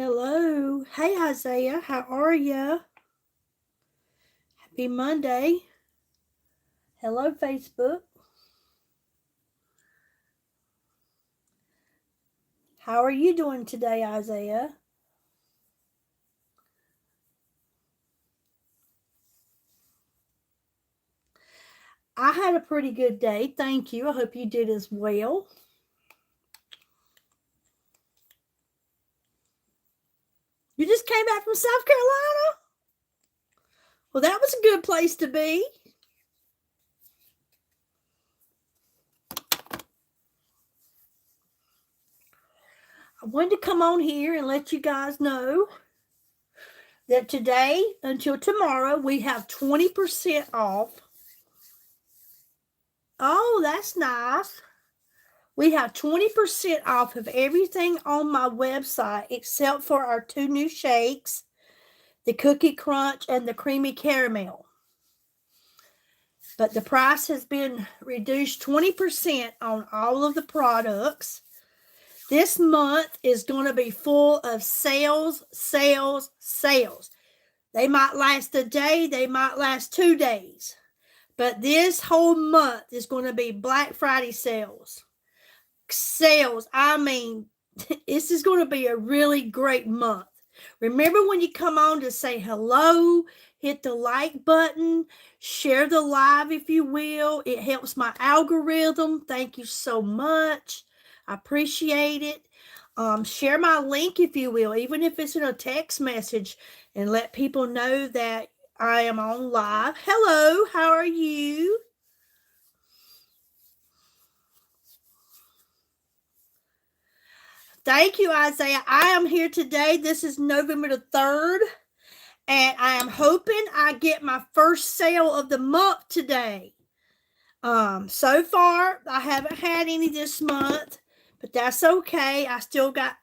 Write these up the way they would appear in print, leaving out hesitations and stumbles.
Hello. Hey, Isaiah. How are you? Happy Monday. Hello, Facebook. How are you doing today, Isaiah? I had a pretty good day. Thank you. I hope you did as well. You just came back from South Carolina? Well, that was a good place to be. I wanted to come on here and let you guys know that today until tomorrow we have 20% off. Oh, that's nice. We have 20% off of everything on my website except for our two new shakes, the Cookie Crunch and the Creamy Caramel. But the price has been reduced 20% on all of the products. This month is going to be full of sales, sales, sales. They might last a day, they might last 2 days. But this whole month is going to be Black Friday sales. Sales. I mean, this is going to be a really great month. Remember when you come on to say hello, hit the like button, share the live if you will. It helps my algorithm. Thank you so much. I appreciate it. Share my link if you will, even if it's in a text message, and let people know that I am on live. Hello, how are you? Thank you, Isaiah. I am here today. This is November the 3rd, and I am hoping I get my first sale of the month today. So far, I haven't had any this month, but that's okay. I still got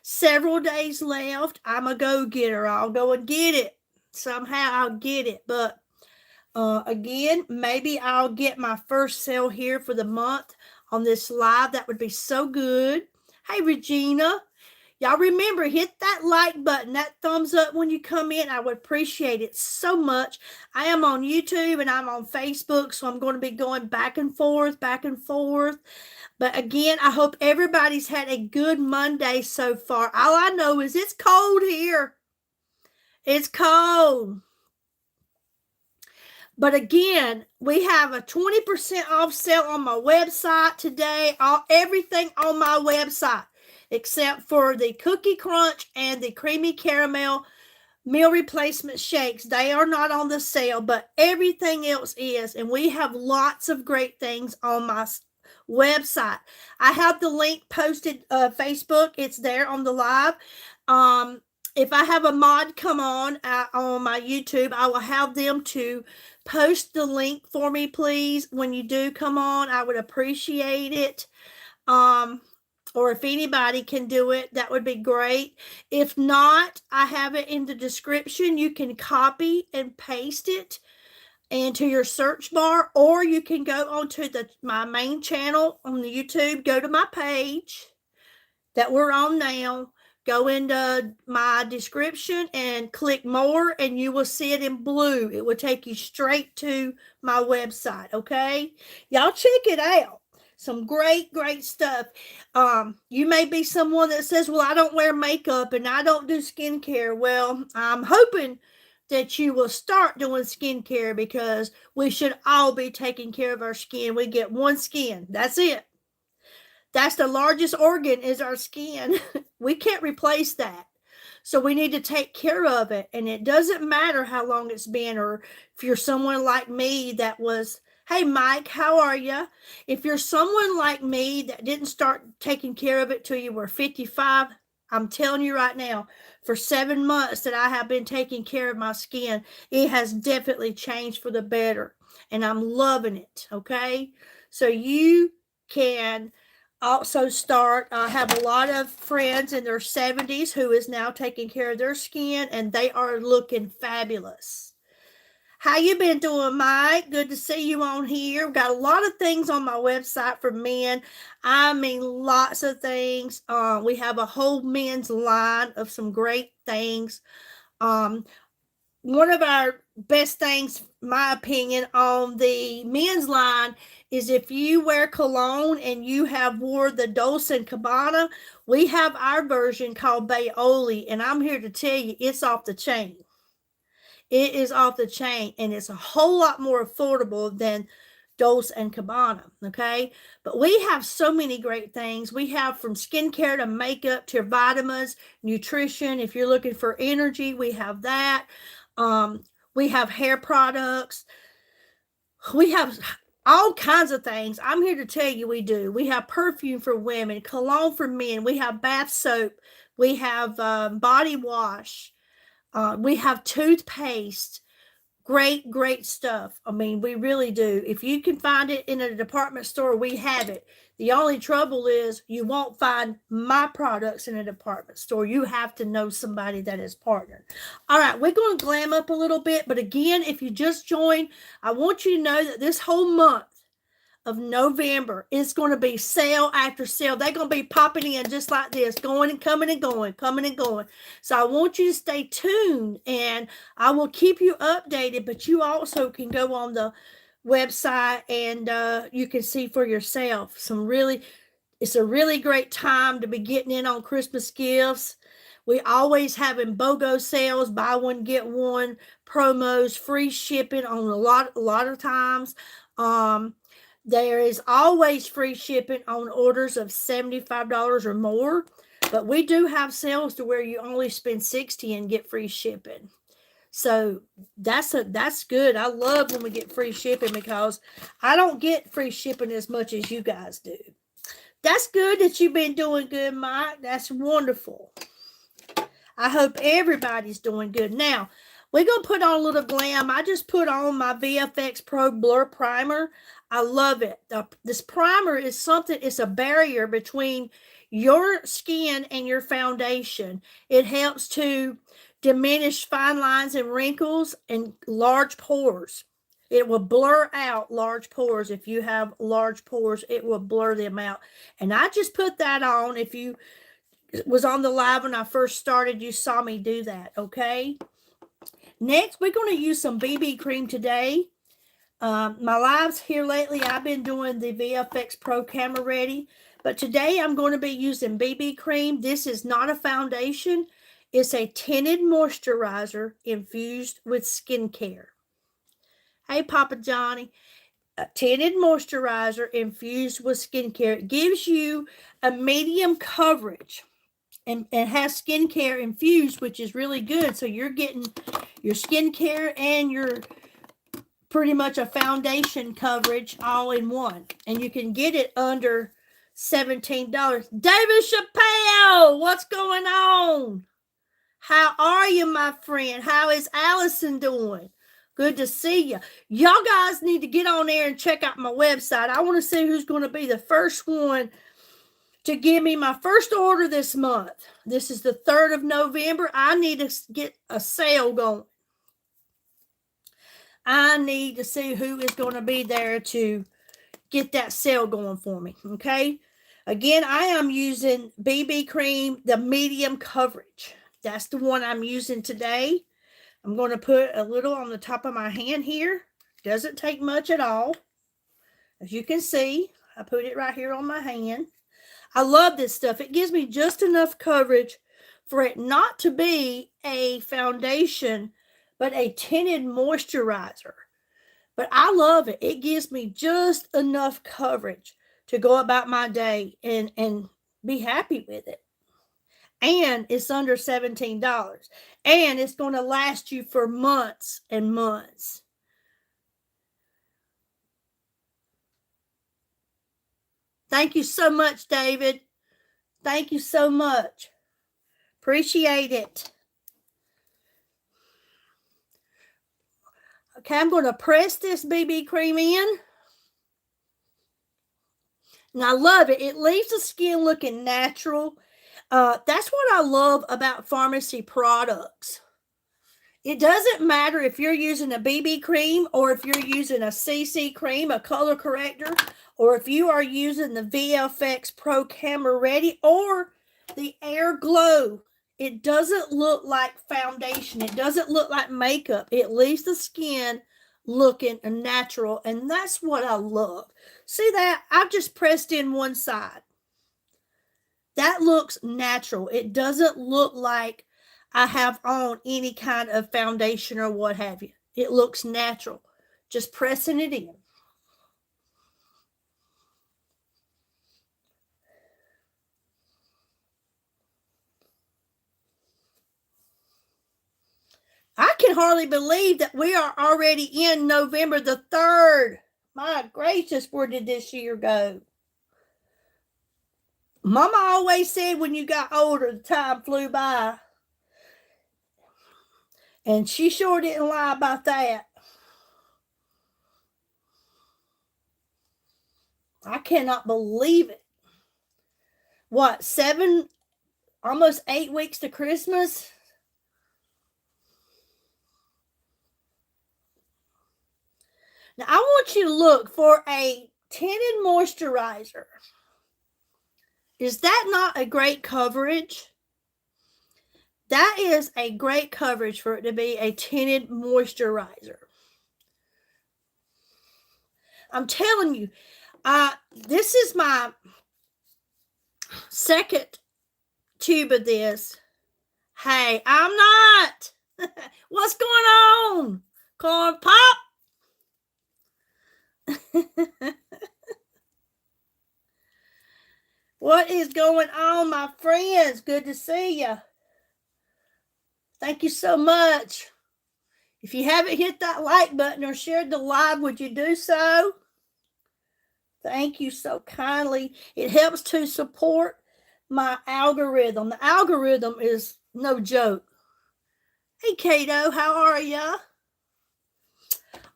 several days left. I'm a go-getter. I'll go and get it. Somehow I'll get it. But again, maybe I'll get my first sale here for the month on this live. That would be so good. Hey, Regina. Y'all remember, hit that like button, that thumbs up when you come in. I would appreciate it so much. I am on YouTube and I'm on Facebook, so I'm going to be going back and forth, back and forth. But again, I hope everybody's had a good Monday so far. All I know is it's cold here. It's cold. But again, we have a 20% off sale on my website today. Everything on my website, except for the Cookie Crunch and the Creamy Caramel meal replacement shakes. They are not on the sale, but everything else is. And we have lots of great things on my website. I have the link posted Facebook. It's there on the live. If I have a mod come on my YouTube, I will have them to post the link for me, please. When you do come on, I would appreciate it. Or if anybody can do it, that would be great. If not, I have it in the description. You can copy and paste it into your search bar, or you can go onto my main channel on the YouTube, go to my page that we're on now, go into my description and click more, and you will see it in blue. It will take you straight to my website, okay? Y'all check it out. Some great, great stuff. You may be someone that says, well, I don't wear makeup and I don't do skincare. Well, I'm hoping that you will start doing skincare, because we should all be taking care of our skin. We get one skin. That's it. That's the largest organ, is our skin. We can't replace that. So we need to take care of it. And it doesn't matter how long it's been, or if you're someone like me that was, hey, Mike, how are you? If you're someone like me that didn't start taking care of it till you were 55, I'm telling you right now, for 7 months that I have been taking care of my skin, it has definitely changed for the better. And I'm loving it, okay? So you can also start. I have a lot of friends in their 70s who is now taking care of their skin, and they are looking fabulous. How you been doing, Mike? Good to see you on here. We've got a lot of things on my website for men. I mean, lots of things. We have a whole men's line of some great things. Um, One of our best things, my opinion, on the men's line is if you wear cologne and you have wore the Dolce and Gabbana, we have our version called Baoli, and I'm here to tell you it's off the chain. It is off the chain, and it's a whole lot more affordable than Dolce and Gabbana, okay? But we have so many great things. We have from skincare to makeup to vitamins, nutrition. If you're looking for energy, we have that. We have hair products. We have all kinds of things. I'm here to tell you we do. We have perfume for women, cologne for men. We have bath soap. We have body wash. We have toothpaste. Great stuff. I mean, we really do. If you can find it in a department store, we have it. The only trouble is you won't find my products in a department store. You have to know somebody that is partnered. All right, we're going to glam up a little bit. But again, if you just joined, I want you to know that this whole month of November, it's going to be sale after sale. They're going to be popping in just like this, going and coming and going, coming and going. So I want you to stay tuned, and I will keep you updated, but you also can go on the website and you can see for yourself it's a really great time to be getting in on Christmas gifts. We always having BOGO sales, buy one, get one, promos, free shipping on a lot of times. There is always free shipping on orders of $75 or more, but we do have sales to where you only spend $60 and get free shipping. So that's good. I love when we get free shipping because I don't get free shipping as much as you guys do. That's good that you've been doing good, Mike. That's wonderful. I hope everybody's doing good. Now, we're going to put on a little glam. I just put on my VFX Pro Blur Primer. I love it. This primer is something, it's a barrier between your skin and your foundation. It helps to diminish fine lines and wrinkles and large pores. It will blur out large pores. If you have large pores, it will blur them out. And I just put that on. If you was on the live when I first started, you saw me do that, okay? Next, we're going to use some BB cream today. My lives here lately, I've been doing the VFX Pro Camera Ready, but today I'm going to be using BB cream. This is not a foundation. It's a tinted moisturizer infused with skincare. Hey, Papa Johnny. A tinted moisturizer infused with skincare. It gives you a medium coverage and has skincare infused, which is really good. So you're getting your skincare and your pretty much a foundation coverage all in one. And you can get it under $17. David Chappelle, what's going on? How are you, my friend? How is Allison doing? Good to see you. Y'all guys need to get on there and check out my website. I want to see who's going to be the first one to give me my first order this month. This is the 3rd of November. I need to get a sale going. I need to see who is going to be there to get that sale going for me, okay? Again, I am using BB cream, the medium coverage. That's the one I'm using today. I'm going to put a little on the top of my hand here. Doesn't take much at all. As you can see, I put it right here on my hand. I love this stuff. It gives me just enough coverage for it not to be a foundation, but a tinted moisturizer. But I love it. It gives me just enough coverage to go about my day and be happy with it. And it's under $17. And it's going to last you for months and months. Thank you so much, David. Thank you so much. Appreciate it. Okay, I'm going to press this BB cream in. And I love it. It leaves the skin looking natural. That's what I love about pharmacy products It doesn't matter if you're using a BB cream or if you're using a CC cream, a color corrector, or if you are using the VFX Pro Camera Ready or the Air Glow. It doesn't look like foundation. It doesn't look like makeup. It leaves the skin looking natural, and that's what I love. See that? I've just pressed in one side. That looks natural. It doesn't look like I have on any kind of foundation or what have you. It looks natural. Just pressing it in. I can hardly believe that we are already in November the 3rd. My gracious, where did this year go? Mama always said when you got older, the time flew by. And she sure didn't lie about that. I cannot believe it. What, 7, almost 8 weeks to Christmas? Now, I want you to look for a tinted moisturizer. Is that not a great coverage? That is a great coverage for it to be a tinted moisturizer. I'm telling you, this is my second tube of this. Hey, I'm not. What's going on? Corn Pop? What is going on, my friends? Good to see you. Thank you so much. If you haven't hit that like button or shared the live, would you do so? Thank you so kindly. It helps to support my algorithm. The algorithm is no joke. Hey, Kato, how are ya?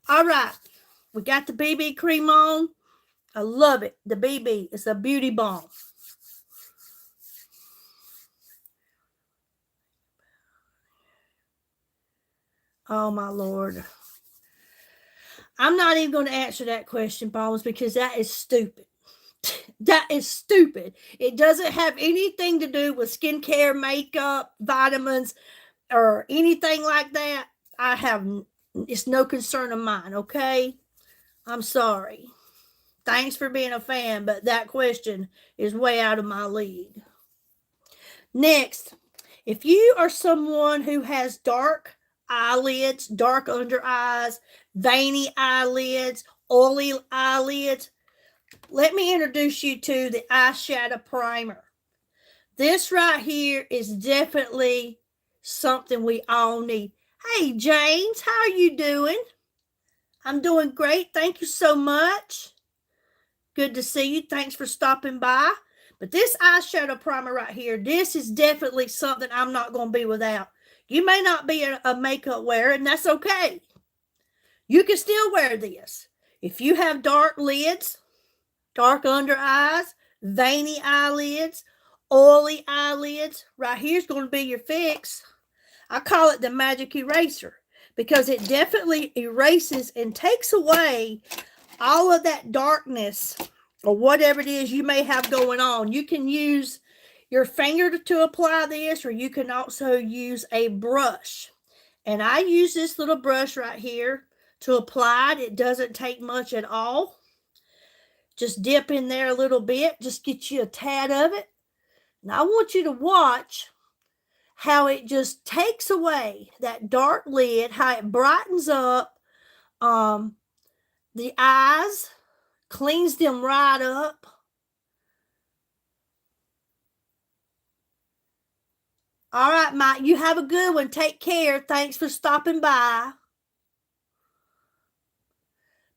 All right. We got the BB cream on. I love it. The BB. It's a beauty balm. Oh, my Lord. I'm not even going to answer that question, Palms, because that is stupid. That is stupid. It doesn't have anything to do with skincare, makeup, vitamins, or anything like that. It's no concern of mine, okay? I'm sorry. Thanks for being a fan, but that question is way out of my league. Next, if you are someone who has dark eyelids, dark under eyes, veiny eyelids, oily eyelids, let me introduce you to the eyeshadow primer. This right here is definitely something we all need. Hey, James, how are you doing? I'm doing great. Thank you so much. Good to see you. Thanks for stopping by. But this eyeshadow primer right here, this is definitely something I'm not going to be without. You may not be a makeup wearer, and that's okay. You can still wear this. If you have dark lids, dark under eyes, veiny eyelids, oily eyelids, right here's going to be your fix. I call it the magic eraser because it definitely erases and takes away all of that darkness or whatever it is you may have going on. You can use your finger to apply this, or you can also use a brush. And I use this little brush right here to apply it. It doesn't take much at all. Just dip in there a little bit. Just get you a tad of it. And I want you to watch how it just takes away that dark lid, how it brightens up the eyes, cleans them right up. All right, Mike, you have a good one. Take care. Thanks for stopping by.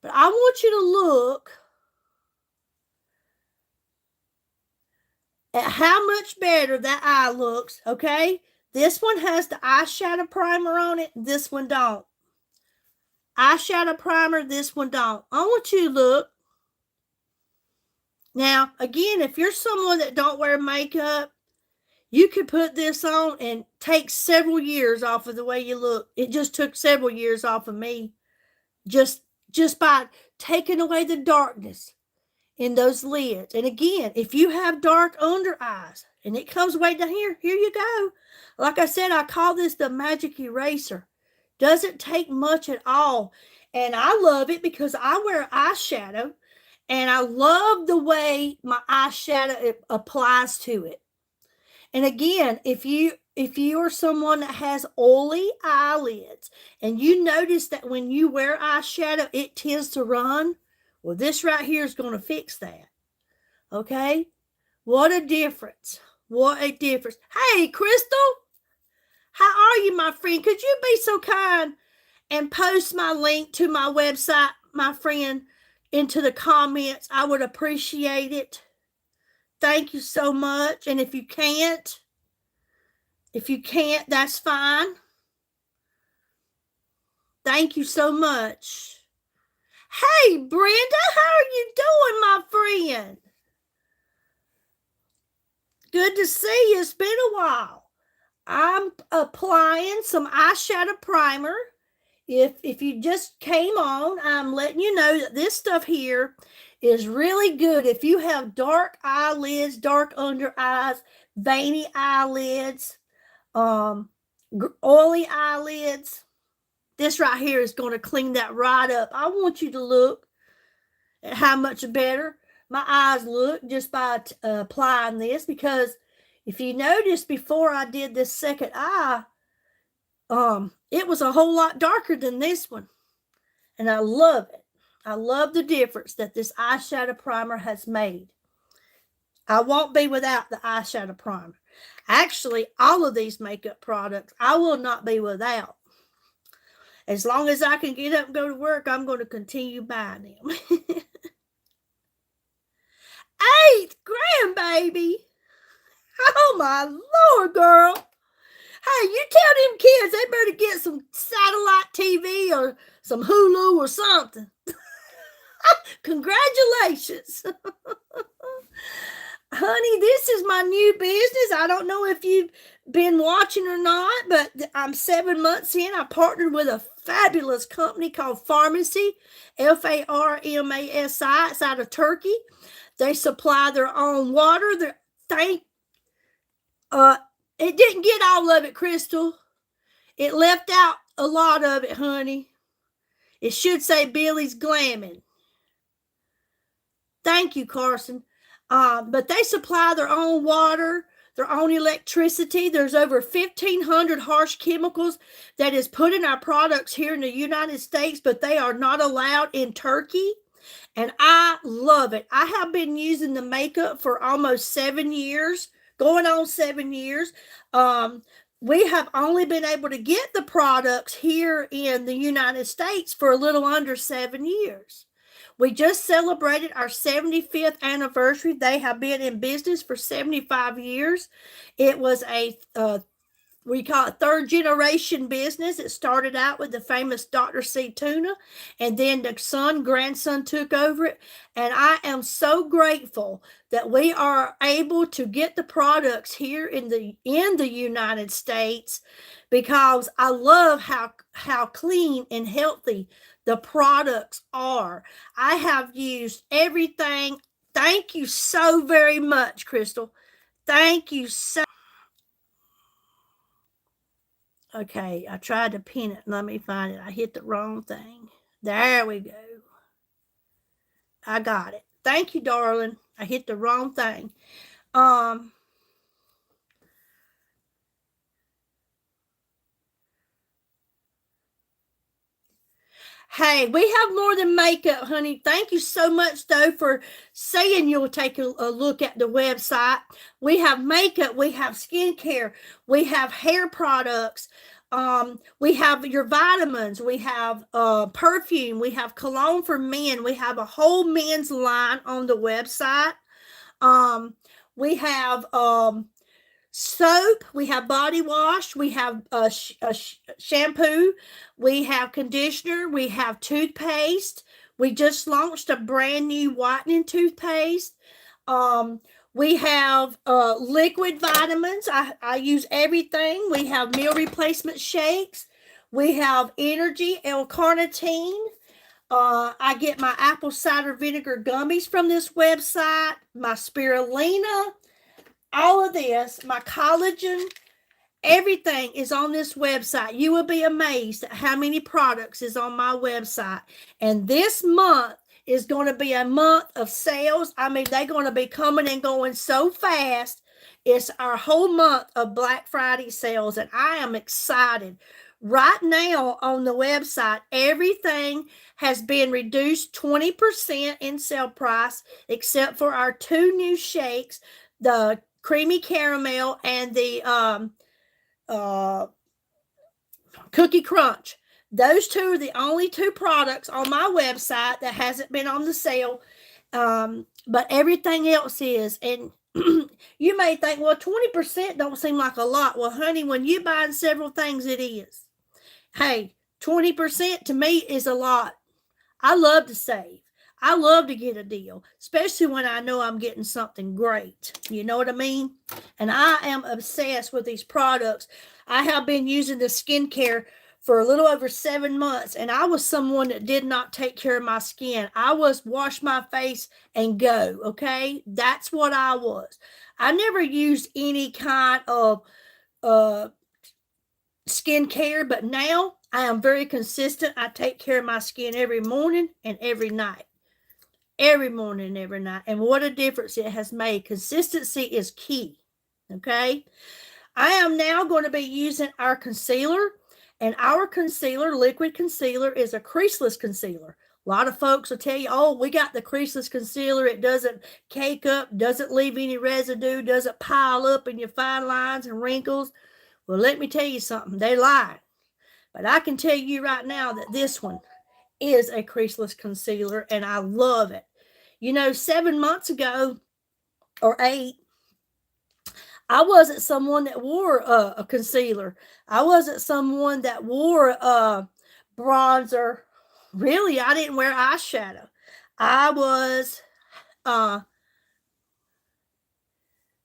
But I want you to look at how much better that eye looks, okay? This one has the eyeshadow primer on it. This one don't. Eyeshadow primer, this one don't. I want you to look. Now, again, if you're someone that don't wear makeup, You could put this on and take several years off of the way you look. It just took several years off of me. Just by taking away the darkness in those lids. And again, if you have dark under eyes and it comes way down here, here you go. Like I said, I call this the magic eraser. Doesn't take much at all. And I love it because I wear eyeshadow and I love the way my eyeshadow applies to it. And again, if you are someone that has oily eyelids and you notice that when you wear eyeshadow, it tends to run, well, this right here is going to fix that. Okay? What a difference. What a difference. Hey, Crystal, how are you, my friend? Could you be so kind and post my link to my website, my friend, into the comments? I would appreciate it. Thank you so much. And if you can't, that's fine. Thank you so much. Hey, Brenda, how are you doing, my friend? Good to see you. It's been a while. I'm applying some eyeshadow primer. If you just came on, I'm letting you know that this stuff here is really good. If you have dark eyelids, dark under eyes, veiny eyelids, oily eyelids, this right here is going to clean that right up. I want you to look at how much better my eyes look just by applying this, because if you noticed before I did this second eye, it was a whole lot darker than this one. And I love it. I love the difference that this eyeshadow primer has made. I won't be without the eyeshadow primer. Actually, all of these makeup products, I will not be without. As long as I can get up and go to work, I'm going to continue buying them. 8th grandbaby. Oh, my Lord, girl. Hey, you tell them kids they better get some satellite TV or some Hulu or something. Congratulations. Honey, this is my new business. I don't know if you've been watching or not, but I'm 7 months in. I partnered with a fabulous company called Pharmacy, Farmasi. It's out of Turkey. They supply their own water. It didn't get all of it, Crystal. It left out a lot of it, honey. It should say Billy's Glamming. Thank you, Carson. But they supply their own water, their own electricity. There's over 1,500 harsh chemicals that is put in our products here in the United States, but they are not allowed in Turkey. And I love it. I have been using the makeup for almost 7 years, going on 7 years. We have only been able to get the products here in the United States for a little under 7 years. We just celebrated our 75th anniversary. They have been in business for 75 years. It was we call it third generation business. It started out with the famous Dr. C. Tuna, and then the grandson took over it. And I am so grateful that we are able to get the products here in the United States, because I love how clean and healthy the products are. I have used everything. Thank you so very much, Crystal. Thank you so. Okay, I tried to pin it. Let me find it. I hit the wrong thing. There we go. I got it. Thank you, darling. I hit the wrong thing. Hey, we have more than makeup, honey. Thank you so much, though, for saying you'll take a look at the website. We have makeup. We have skincare. We have hair products. We have your vitamins. We have perfume. We have cologne for men. We have a whole men's line on the website. We have soap, we have body wash, we have shampoo, we have conditioner, we have toothpaste. We just launched a brand new whitening toothpaste. We have liquid vitamins. I use everything. We have meal replacement shakes. We have energy, L-carnitine. I get my apple cider vinegar gummies from this website, my spirulina, all of this, my collagen, everything is on this website. You will be amazed at how many products is on my website. And this month is going to be a month of sales. I mean, they're going to be coming and going so fast. It's our whole month of Black Friday sales, and I am excited. Right now on the website, everything has been reduced 20% in sale price, except for our two new shakes, the creamy caramel and the cookie crunch. Those two are the only two products on my website that hasn't been on the sale. But everything else is. And you may think, well, 20% don't seem like a lot. Well, honey, when you buy several things, it is. Hey, 20% to me is a lot. I love to save. I love to get a deal, especially when I know I'm getting something great. You know what I mean? And I am obsessed with these products. I have been using the skincare for a little over 7 months, and I was someone that did not take care of my skin. I was wash my face and go, okay? That's what I was. I never used any kind of skincare, but now I am very consistent. I take care of my skin every morning and every night. Every morning and every night. And what a difference it has made. Consistency is key. Okay. I am now going to be using our concealer. And our concealer, liquid concealer, is a creaseless concealer. A lot of folks will tell you, oh, we got the creaseless concealer. It doesn't cake up, doesn't leave any residue, doesn't pile up in your fine lines and wrinkles. Well, let me tell you something. They lie. But I can tell you right now that this one is a creaseless concealer, and I love it. You know, 7 months ago or 8, I wasn't someone that wore a concealer. I wasn't someone that wore a bronzer. Really, I didn't wear eyeshadow. I was, how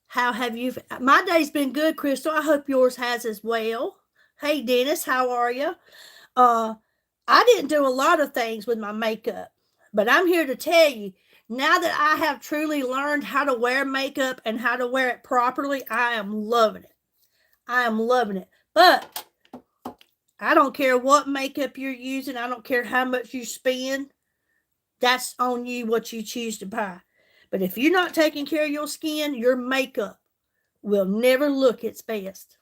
have you, my day's been good, Crystal. I hope yours has as well. Hey, Dennis, how are you? I didn't do a lot of things with my makeup, but I'm here to tell you, now that I have truly learned how to wear makeup and how to wear it properly, I am loving it. I am loving it. But I don't care what makeup you're using. I don't care how much you spend. That's on you, what you choose to buy. But if you're not taking care of your skin, your makeup will never look its best.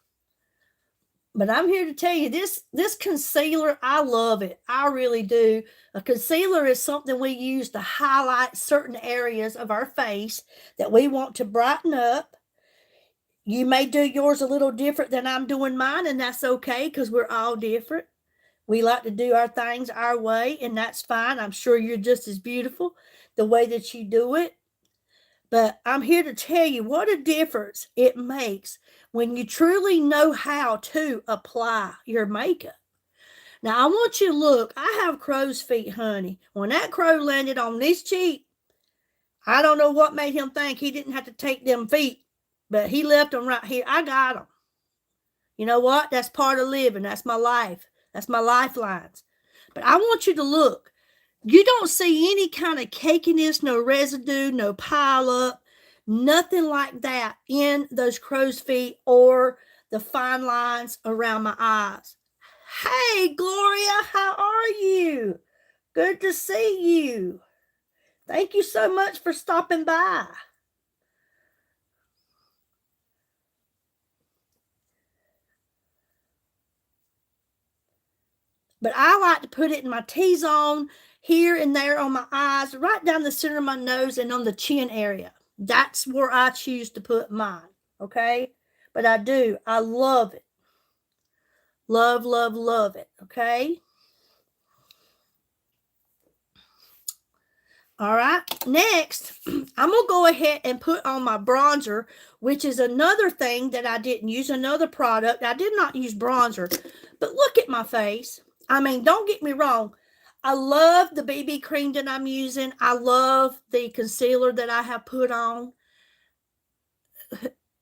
But I'm here to tell you, this concealer, I love it. I really do. A concealer is something we use to highlight certain areas of our face that we want to brighten up. You may do yours a little different than I'm doing mine, and that's okay because we're all different. We like to do our things our way, and that's fine. I'm sure you're just as beautiful the way that you do it. But I'm here to tell you what a difference it makes when you truly know how to apply your makeup. Now, I want you to look. I have crow's feet, honey. When that crow landed on this cheek, I don't know what made him think he didn't have to take them feet, but he left them right here. I got them. You know what? That's part of living. That's my life. That's my lifelines. But I want you to look. You don't see any kind of cakiness, no residue, no pile up, nothing like that in those crow's feet or the fine lines around my eyes. Hey, Gloria, how are you? Good to see you. Thank you so much for stopping by. But I like to put it in my T-zone, here and there on my eyes, right down the center of my nose and on the chin area. That's where I choose to put mine, okay? But I do. I love it. Love, love, love it, okay? All right, next, I'm going to go ahead and put on my bronzer, which is another thing that I didn't use, another product. I did not use bronzer, but look at my face. I mean, don't get me wrong. I love the BB cream that I'm using. I love the concealer that I have put on.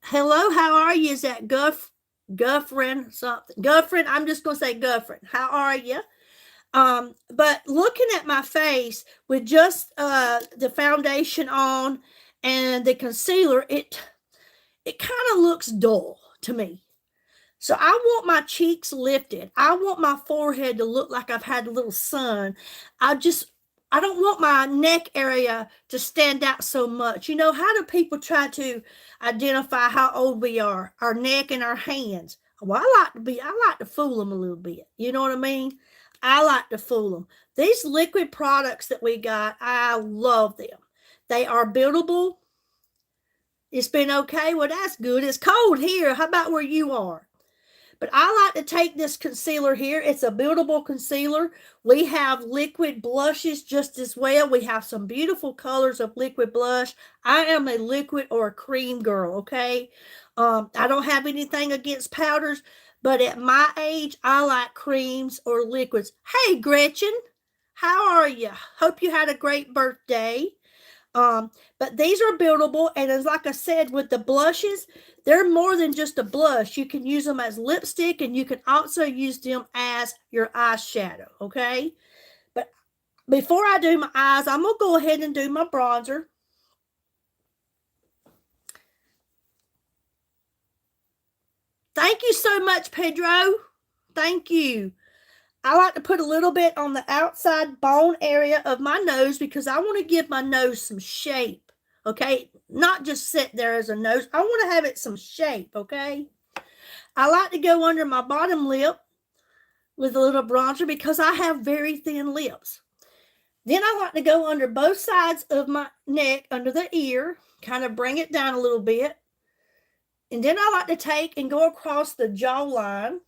hello, how are you? Is that Guffrin something? Guffrin, I'm just going to say Guffrin. How are you? But looking at my face with just the foundation on and the concealer, it kind of looks dull to me. So I want my cheeks lifted. I want my forehead to look like I've had a little sun. I don't want my neck area to stand out so much. You know, how do people try to identify how old we are? Our neck and our hands. Well, I like to fool them a little bit. You know what I mean? I like to fool them. These liquid products that we got, I love them. They are buildable. It's been okay. Well, that's good. It's cold here. How about where you are? But I like to take this concealer here. It's a buildable concealer. We have liquid blushes just as well. We have some beautiful colors of liquid blush. I am a liquid or a cream girl, okay? I don't have anything against powders, but at my age, I like creams or liquids. Hey, Gretchen, how are you? Hope you had a great birthday. But these are buildable, and as like I said, with the blushes, they're more than just a blush. You can use them as lipstick, and you can also use them as your eyeshadow, okay? But before I do my eyes, I'm going to go ahead and do my bronzer. Thank you so much, Pedro. Thank you. I like to put a little bit on the outside bone area of my nose because I want to give my nose some shape. Okay, not just sit there as a nose. I want to have it some shape, okay? I like to go under my bottom lip with a little bronzer because I have very thin lips. Then I like to go under both sides of my neck, under the ear, kind of bring it down a little bit. And then I like to take and go across the jawline.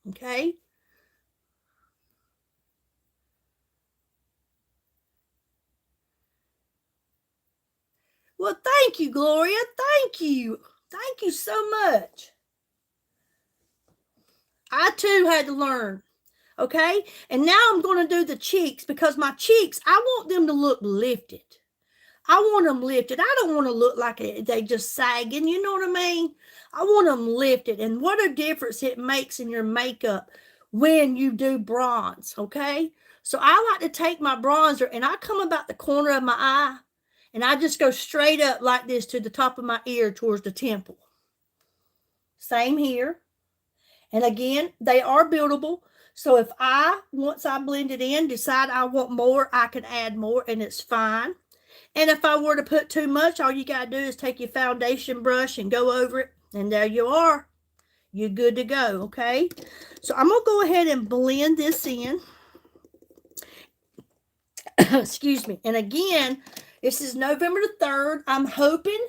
Okay. Well, thank you, Gloria. Thank you. Thank you so much. I too had to learn. Okay. And now I'm going to do the cheeks because my cheeks, I want them to look lifted. I want them lifted. I don't want to look like they just sagging. You know what I mean? I want them lifted. And what a difference it makes in your makeup when you do bronze. Okay. So I like to take my bronzer and I come about the corner of my eye and I just go straight up like this to the top of my ear towards the temple. Same here. And again, they are buildable. So if once I blend it in, decide I want more, I can add more and it's fine. And if I were to put too much, all you got to do is take your foundation brush and go over it. And there you are. You're good to go, okay? So I'm going to go ahead and blend this in. Excuse me. And again, this is November the 3rd. I'm hoping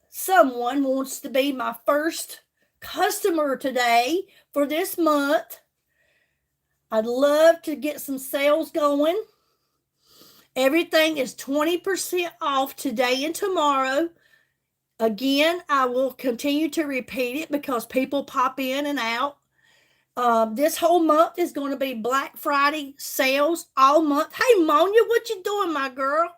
someone wants to be my first customer today for this month. I'd love to get some sales going. Everything is 20% off today and tomorrow. Again, I will continue to repeat it because people pop in and out. This whole month is going to be Black Friday sales all month. Hey, Monia, what you doing, my girl?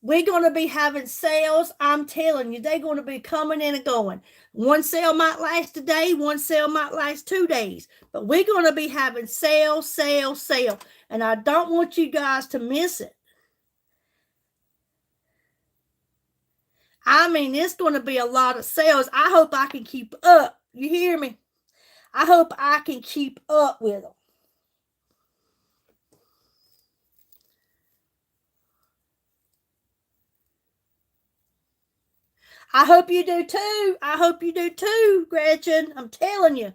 We're going to be having sales. I'm telling you, they're going to be coming in and going. One sale might last a day. One sale might last 2 days. But we're going to be having sale. And I don't want you guys to miss it. I mean, it's going to be a lot of sales. I hope I can keep up. You hear me? I hope I can keep up with them. I hope you do too. I hope you do too, Gretchen. I'm telling you.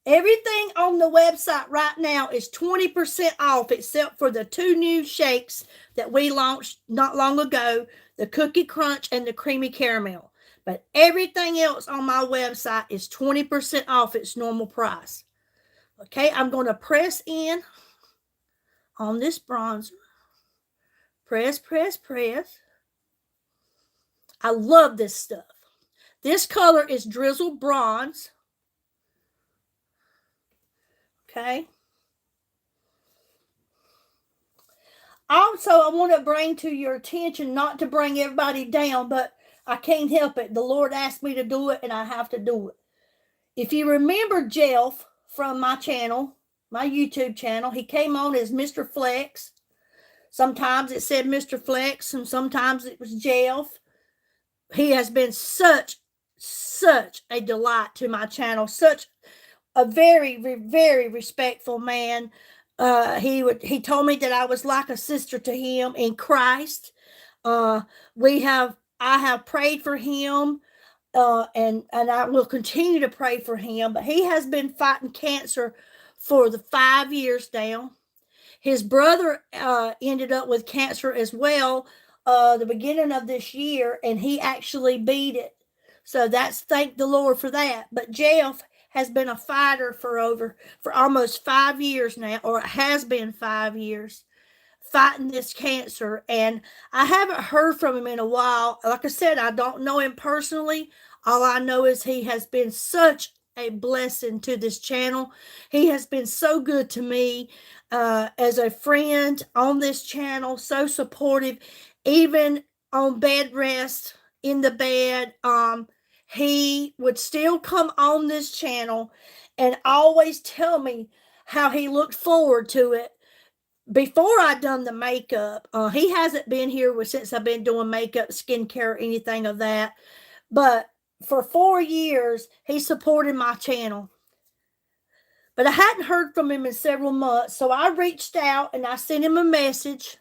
Everything on the website right now is 20% off except for the 2 new shakes that we launched not long ago, the Cookie Crunch and the Creamy Caramel. But everything else on my website is 20% off its normal price. Okay, I'm going to press in on this bronzer. Press. I love this stuff. This color is Drizzle Bronze. Okay. Also, I want to bring to your attention, not to bring everybody down, but I can't help it. The Lord asked me to do it, and I have to do it. If you remember Jeff from my channel, my YouTube channel, he came on as Mr. Flex. Sometimes it said Mr. Flex, and sometimes it was Jeff. He has been such a delight to my channel, such a very, very respectful man. He told me that I was like a sister to him in Christ. I have prayed for him, and I will continue to pray for him. But he has been fighting cancer for the 5 years now. His brother ended up with cancer as well, the beginning of this year, and he actually beat it. So thank the Lord for that. But Jeff has been a fighter for almost 5 years now, or it has been 5 years, fighting this cancer. And I haven't heard from him in a while. Like I said, I don't know him personally. All I know is he has been such a blessing to this channel. He has been so good to me as a friend on this channel, so supportive, even on bed rest, in the bed. He would still come on this channel and always tell me how he looked forward to it. Before I'd done the makeup, he hasn't been here since I've been doing makeup, skincare, anything of that. But for 4 years, he supported my channel. But I hadn't heard from him in several months, so I reached out and I sent him a message,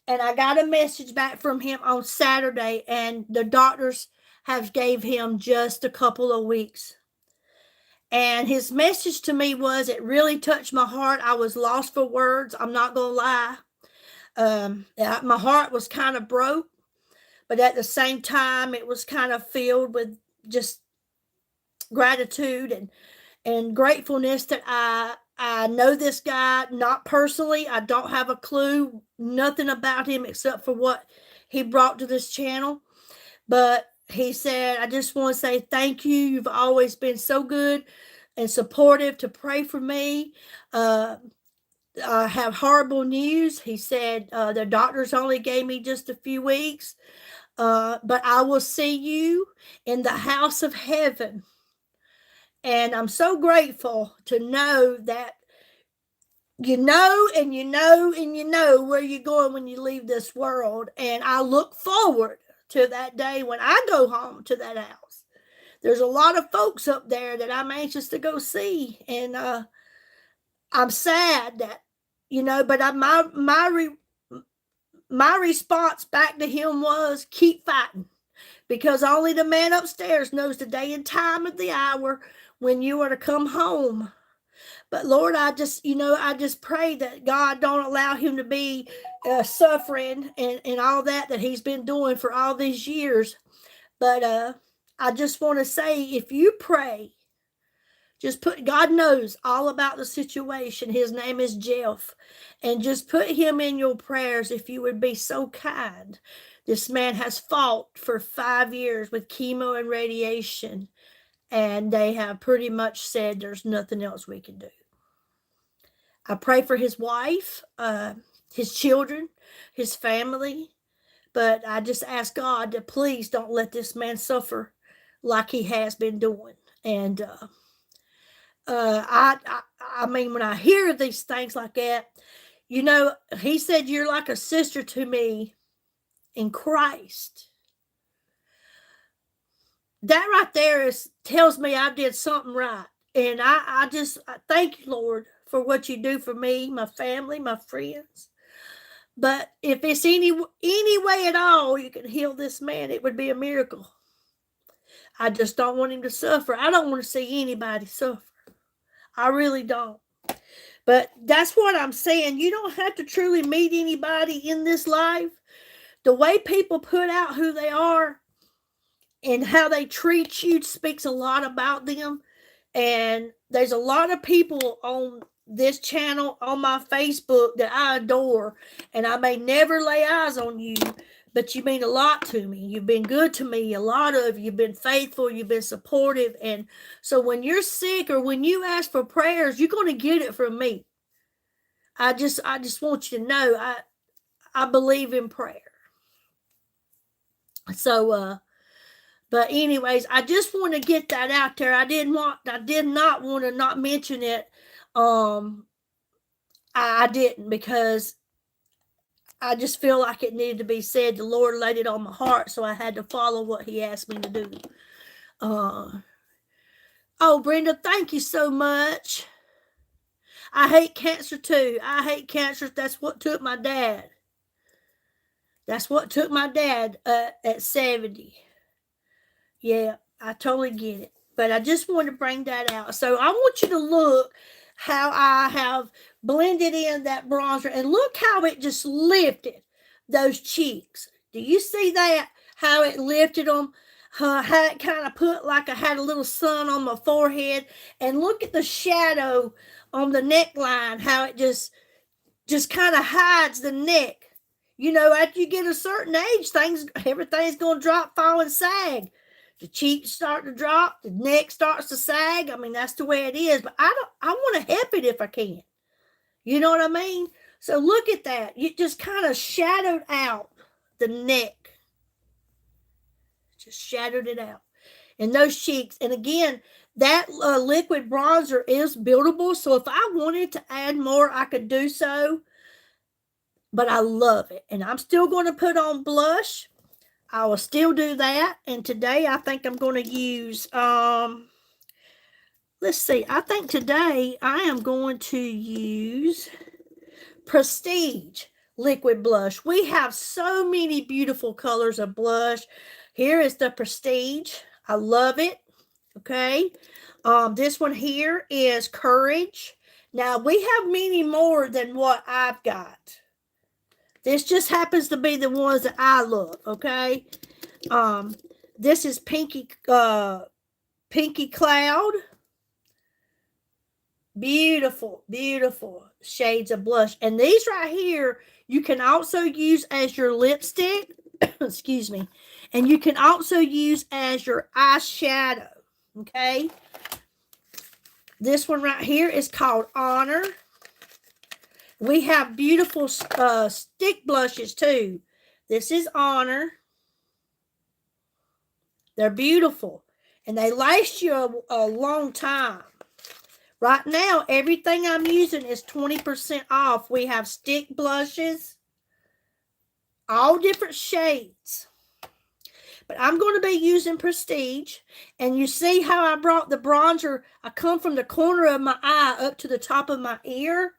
and I got a message back from him on Saturday, and the doctors have gave him just a couple of weeks. And his message to me was, it really touched my heart. I was lost for words. I'm not going to lie. My heart was kind of broke, but at the same time, it was kind of filled with just gratitude and gratefulness that I know this guy, not personally. I don't have a clue, nothing about him except for what he brought to this channel. But he said, I just want to say thank you. You've always been so good and supportive to pray for me. I have horrible news. He said, the doctors only gave me just a few weeks, but I will see you in the house of heaven. And I'm so grateful to know that you know, and you know, and you know where you're going when you leave this world. And I look forward to that day when I go home to that house. There's a lot of folks up there that I'm anxious to go see. And I'm sad that, but my response back to him was, keep fighting. Because only the man upstairs knows the day and time of the hour when you are to come home. But Lord, I just pray that God don't allow him to be suffering and all that he's been doing for all these years. But I just want to say, if you pray, God knows all about the situation. His name is Jeff. And just put him in your prayers if you would be so kind. This man has fought for 5 years with chemo and radiation. And they have pretty much said there's nothing else we can do. I pray for his wife, his children, his family. But I just ask God to please don't let this man suffer like he has been doing. And I mean, when I hear these things like that, he said, you're like a sister to me in Christ. That right there tells me I did something right. And I thank you, Lord, for what you do for me, my family, my friends. But if it's any way at all you can heal this man, it would be a miracle. I just don't want him to suffer. I don't want to see anybody suffer. I really don't. But that's what I'm saying. You don't have to truly meet anybody in this life. The way people put out who they are and how they treat you speaks a lot about them. And there's a lot of people on this channel, on my Facebook, that I adore. And I may never lay eyes on you, but you mean a lot to me. You've been good to me. A lot of you've been faithful. You've been supportive. And so when you're sick or when you ask for prayers, you're going to get it from me. I just want you to know I believe in prayer. So, but anyways, I just want to get that out there. I did not want to not mention it. I didn't, because I just feel like it needed to be said. The Lord laid it on my heart, so I had to follow what He asked me to do. Oh, Brenda, thank you so much. I hate cancer too. I hate cancer. That's what took my dad. That's what took my dad at 70. Yeah, I totally get it. But I just wanted to bring that out. So I want you to look how I have blended in that bronzer. And look how it just lifted those cheeks. Do you see that? How it lifted them? How it kind of put like I had a little sun on my forehead. And look at the shadow on the neckline. How it just kind of hides the neck. You know, after you get a certain age, everything's going to drop, fall, and sag. The cheeks start to drop, the neck starts to sag. I mean, that's the way it is. But I want to help it if I can. You know what I mean? So look at that. It just kind of shadowed out the neck. Just shadowed it out. And those cheeks. And again, that liquid bronzer is buildable. So if I wanted to add more, I could do so. But I love it. And I'm still going to put on blush. I will still do that. And today I think I'm going to use, let's see. I think today I am going to use Prestige liquid blush. We have so many beautiful colors of blush. Here is the Prestige. I love it. Okay. This one here is Courage. Now we have many more than what I've got. This just happens to be the ones that I love, okay? This is Pinky Cloud. Beautiful, beautiful shades of blush. And these right here, you can also use as your lipstick. Excuse me. And you can also use as your eyeshadow, okay? This one right here is called Honor. We have beautiful stick blushes too. This is Honor. They're beautiful. And they last you a long time. Right now, everything I'm using is 20% off. We have stick blushes. All different shades. But I'm going to be using Prestige. And you see how I brought the bronzer. I come from the corner of my eye up to the top of my ear.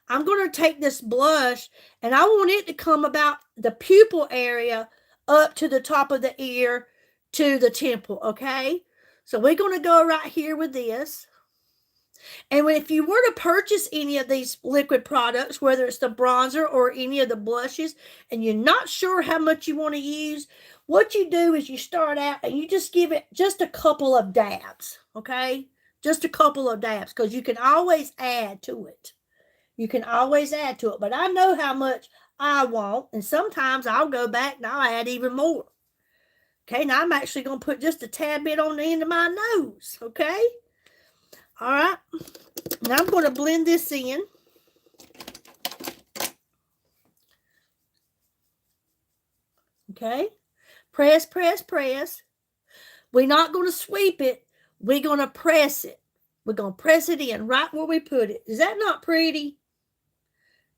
I'm going to take this blush and I want it to come about the pupil area up to the top of the ear to the temple, okay? So we're going to go right here with this. And if you were to purchase any of these liquid products, whether it's the bronzer or any of the blushes, and you're not sure how much you want to use, what you do is you start out and you just give it just a couple of dabs, okay? Just a couple of dabs, because you can always add to it. You can always add to it. But I know how much I want. And sometimes I'll go back and I'll add even more. Okay. Now I'm actually going to put just a tad bit on the end of my nose. Okay. All right. Now I'm going to blend this in. Okay. Press, press, press. We're not going to sweep it. We're going to press it. We're going to press it in right where we put it. Is that not pretty?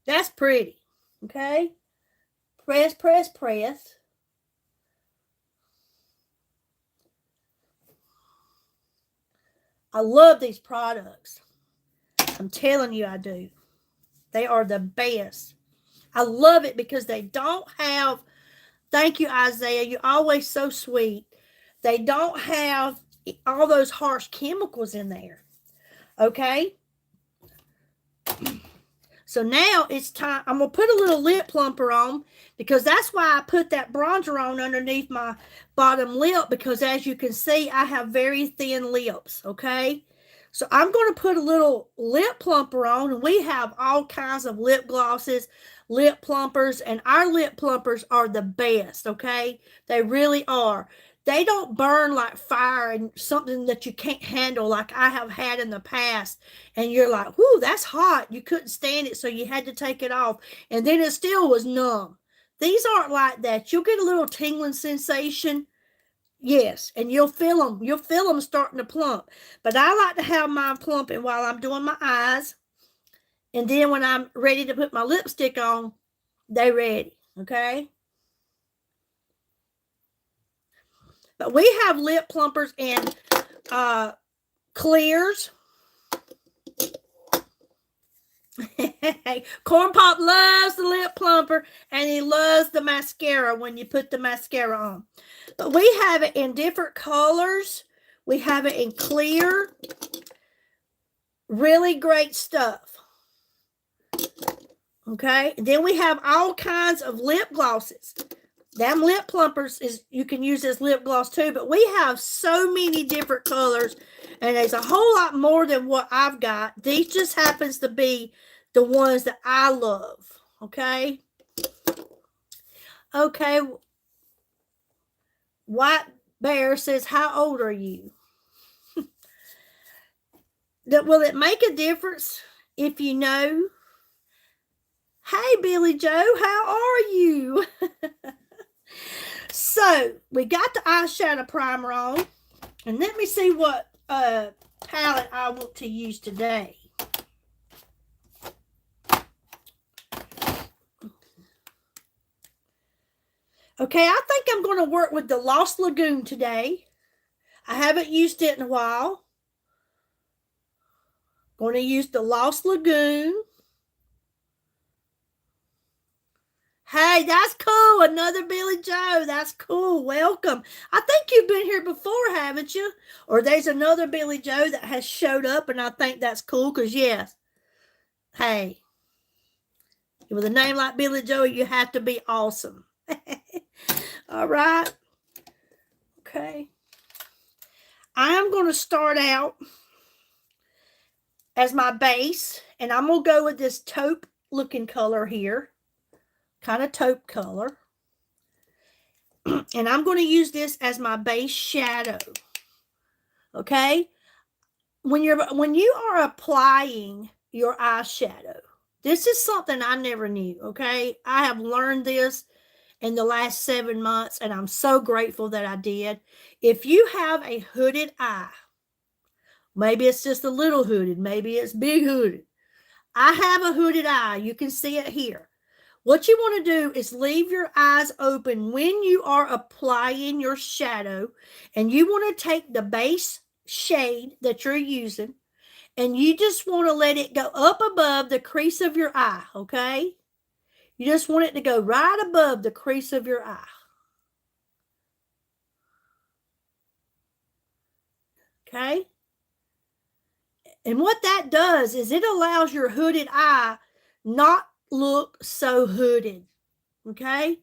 That's pretty. Okay. Press, press, press. I love these products. I'm telling you I do. They are the best. I love it because they don't have, thank you, Isaiah. You're always so sweet. They don't have all those harsh chemicals in there. Okay. So now it's time. I'm going to put a little lip plumper on because that's why I put that bronzer on underneath my bottom lip, because as you can see, I have very thin lips, okay? So I'm going to put a little lip plumper on, and we have all kinds of lip glosses, lip plumpers, and our lip plumpers are the best, okay? They really are. They don't burn like fire and something that you can't handle like I have had in the past. And you're like, whoo, that's hot. You couldn't stand it, so you had to take it off. And then it still was numb. These aren't like that. You'll get a little tingling sensation. Yes, and you'll feel them. You'll feel them starting to plump. But I like to have mine plumping while I'm doing my eyes. And then when I'm ready to put my lipstick on, they're ready. Okay? But we have lip plumpers and clears. Corn Pop loves the lip plumper and he loves the mascara when you put the mascara on. But we have it in different colors. We have it in clear. Really great stuff. Okay. And then we have all kinds of lip glosses. Them lip plumpers is you can use as lip gloss too, but we have so many different colors and there's a whole lot more than what I've got. These just happens to be the ones that I love. Okay. Okay. White Bear says, how old are you? Will it make a difference if you know? Hey, Billy Joe, how are you? So, we got the eyeshadow primer on. And let me see what palette I want to use today. Okay, I think I'm going to work with the Lost Lagoon today. I haven't used it in a while. Going to use the Lost Lagoon. Hey, that's cool. Another Billy Joe. That's cool. Welcome. I think you've been here before, haven't you? Or there's another Billy Joe that has showed up, and I think that's cool because, yes. Hey, with a name like Billy Joe, you have to be awesome. All right. Okay. I am going to start out as my base, and I'm going to go with this taupe looking color here. Kind of taupe color. And I'm going to use this as my base shadow. Okay? When you are applying your eyeshadow, this is something I never knew, okay? I have learned this in the last 7 months, and I'm so grateful that I did. If you have a hooded eye, maybe it's just a little hooded, maybe it's big hooded. I have a hooded eye. You can see it here. What you want to do is leave your eyes open when you are applying your shadow, and you want to take the base shade that you're using, and you just want to let it go up above the crease of your eye, okay? You just want it to go right above the crease of your eye. Okay? And what that does is it allows your hooded eye not look so hooded. Okay?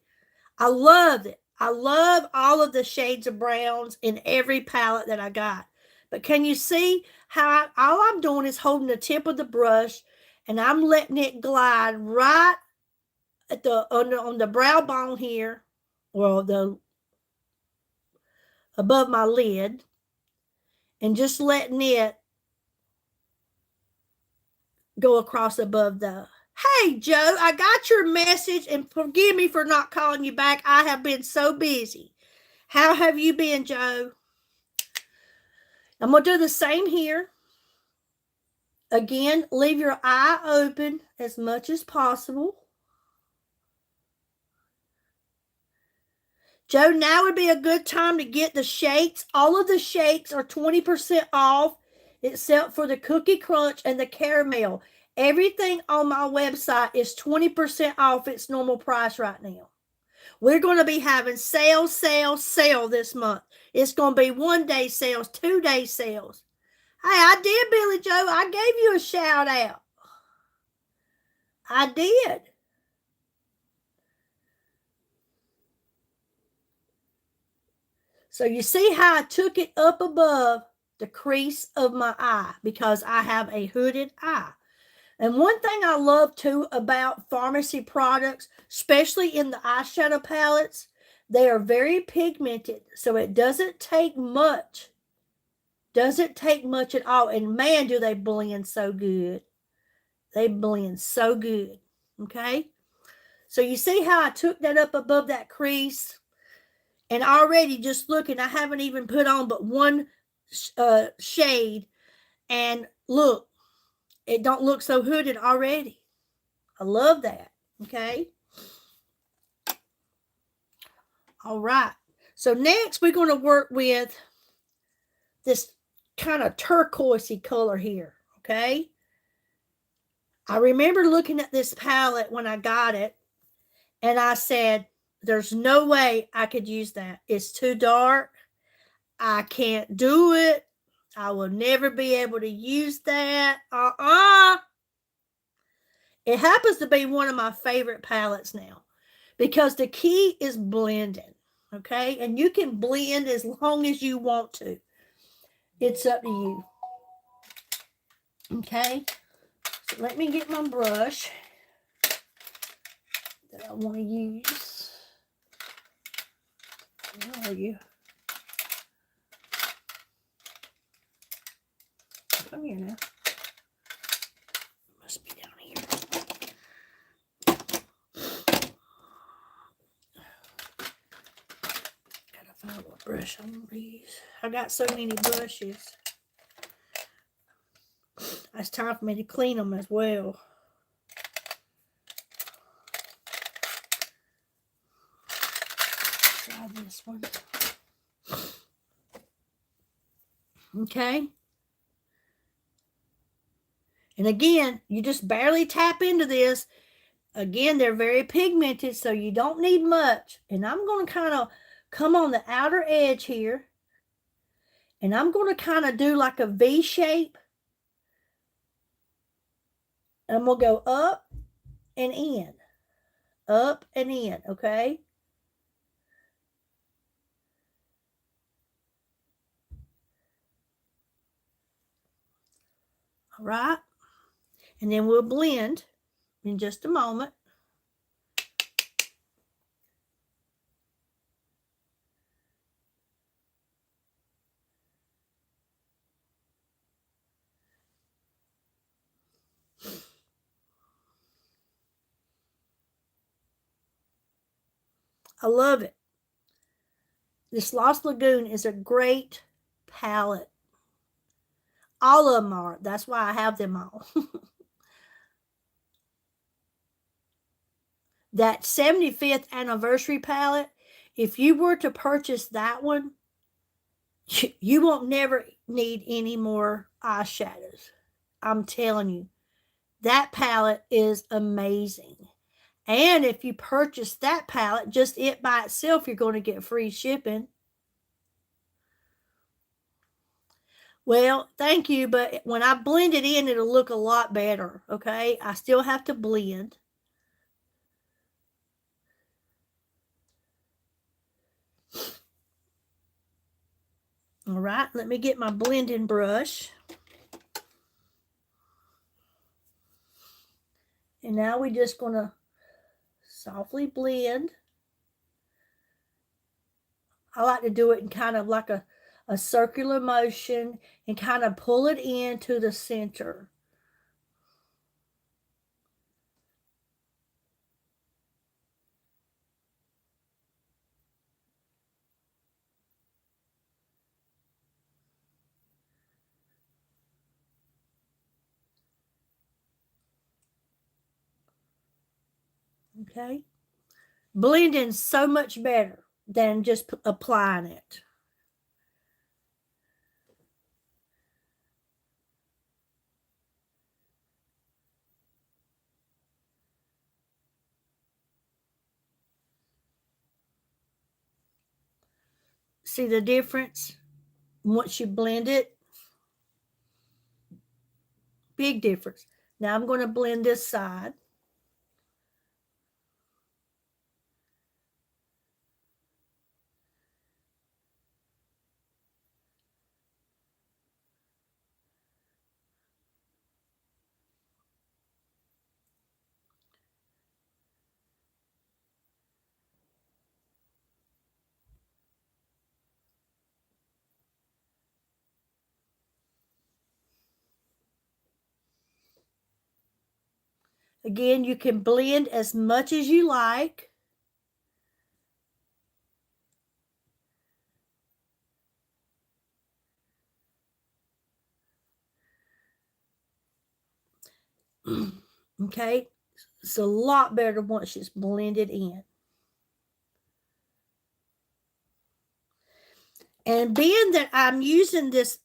I love it. I love all of the shades of browns in every palette that I got. But can you see how all I'm doing is holding the tip of the brush and I'm letting it glide right at the on the brow bone here, or the above my lid, and just letting it go across above the. Hey, Joe, I got your message, and forgive me for not calling you back. I have been so busy. How have you been, Joe? I'm going to do the same here. Again, leave your eye open as much as possible. Joe, now would be a good time to get the shakes. All of the shakes are 20% off, except for the Cookie Crunch and the Caramel. Everything on my website is 20% off its normal price right now. We're going to be having sale this month. It's going to be 1-day sales, 2-day sales. Hey, I did, Billy Joe. I gave you a shout out. I did. So you see how I took it up above the crease of my eye because I have a hooded eye. And one thing I love too about pharmacy products, especially in the eyeshadow palettes, they are very pigmented. So it doesn't take much. Doesn't take much at all. And man, do they blend so good. They blend so good. Okay. So you see how I took that up above that crease? And already just looking, I haven't even put on but one shade. And look, it don't look so hooded already. I love that. Okay. All right. So next we're going to work with this kind of turquoisey color here. Okay. I remember looking at this palette when I got it, and I said, there's no way I could use that. It's too dark. I can't do it. I will never be able to use that. It happens to be one of my favorite palettes now because the key is blending. Okay. And you can blend as long as you want to. It's up to you. Okay. So let me get my brush that I want to use. Where are you? Come here now. Must be down here. Gotta find what brush I'm gonna use. I got so many brushes. It's time for me to clean them as well. Try this one. Okay. And again, you just barely tap into this. Again, they're very pigmented, so you don't need much. And I'm going to kind of come on the outer edge here. And I'm going to kind of do like a V shape. And I'm going to go up and in. Up and in, okay? All right. And then we'll blend in just a moment. I love it. This Lost Lagoon is a great palette. All of them are. That's why I have them all. That 75th anniversary palette, if you were to purchase that one, you won't never need any more eyeshadows. I'm telling you, that palette is amazing. And if you purchase that palette, just it by itself, you're going to get free shipping. Well, thank you, but when I blend it in, it'll look a lot better, okay? I still have to blend. All right, let me get my blending brush. And now we're just going to softly blend. I like to do it in kind of like a circular motion and kind of pull it into the center. Okay. Blending so much better than just applying it. See the difference? Once you blend it, big difference. Now I'm going to blend this side. Again, you can blend as much as you like. Okay, it's a lot better once it's blended in. And being that I'm using this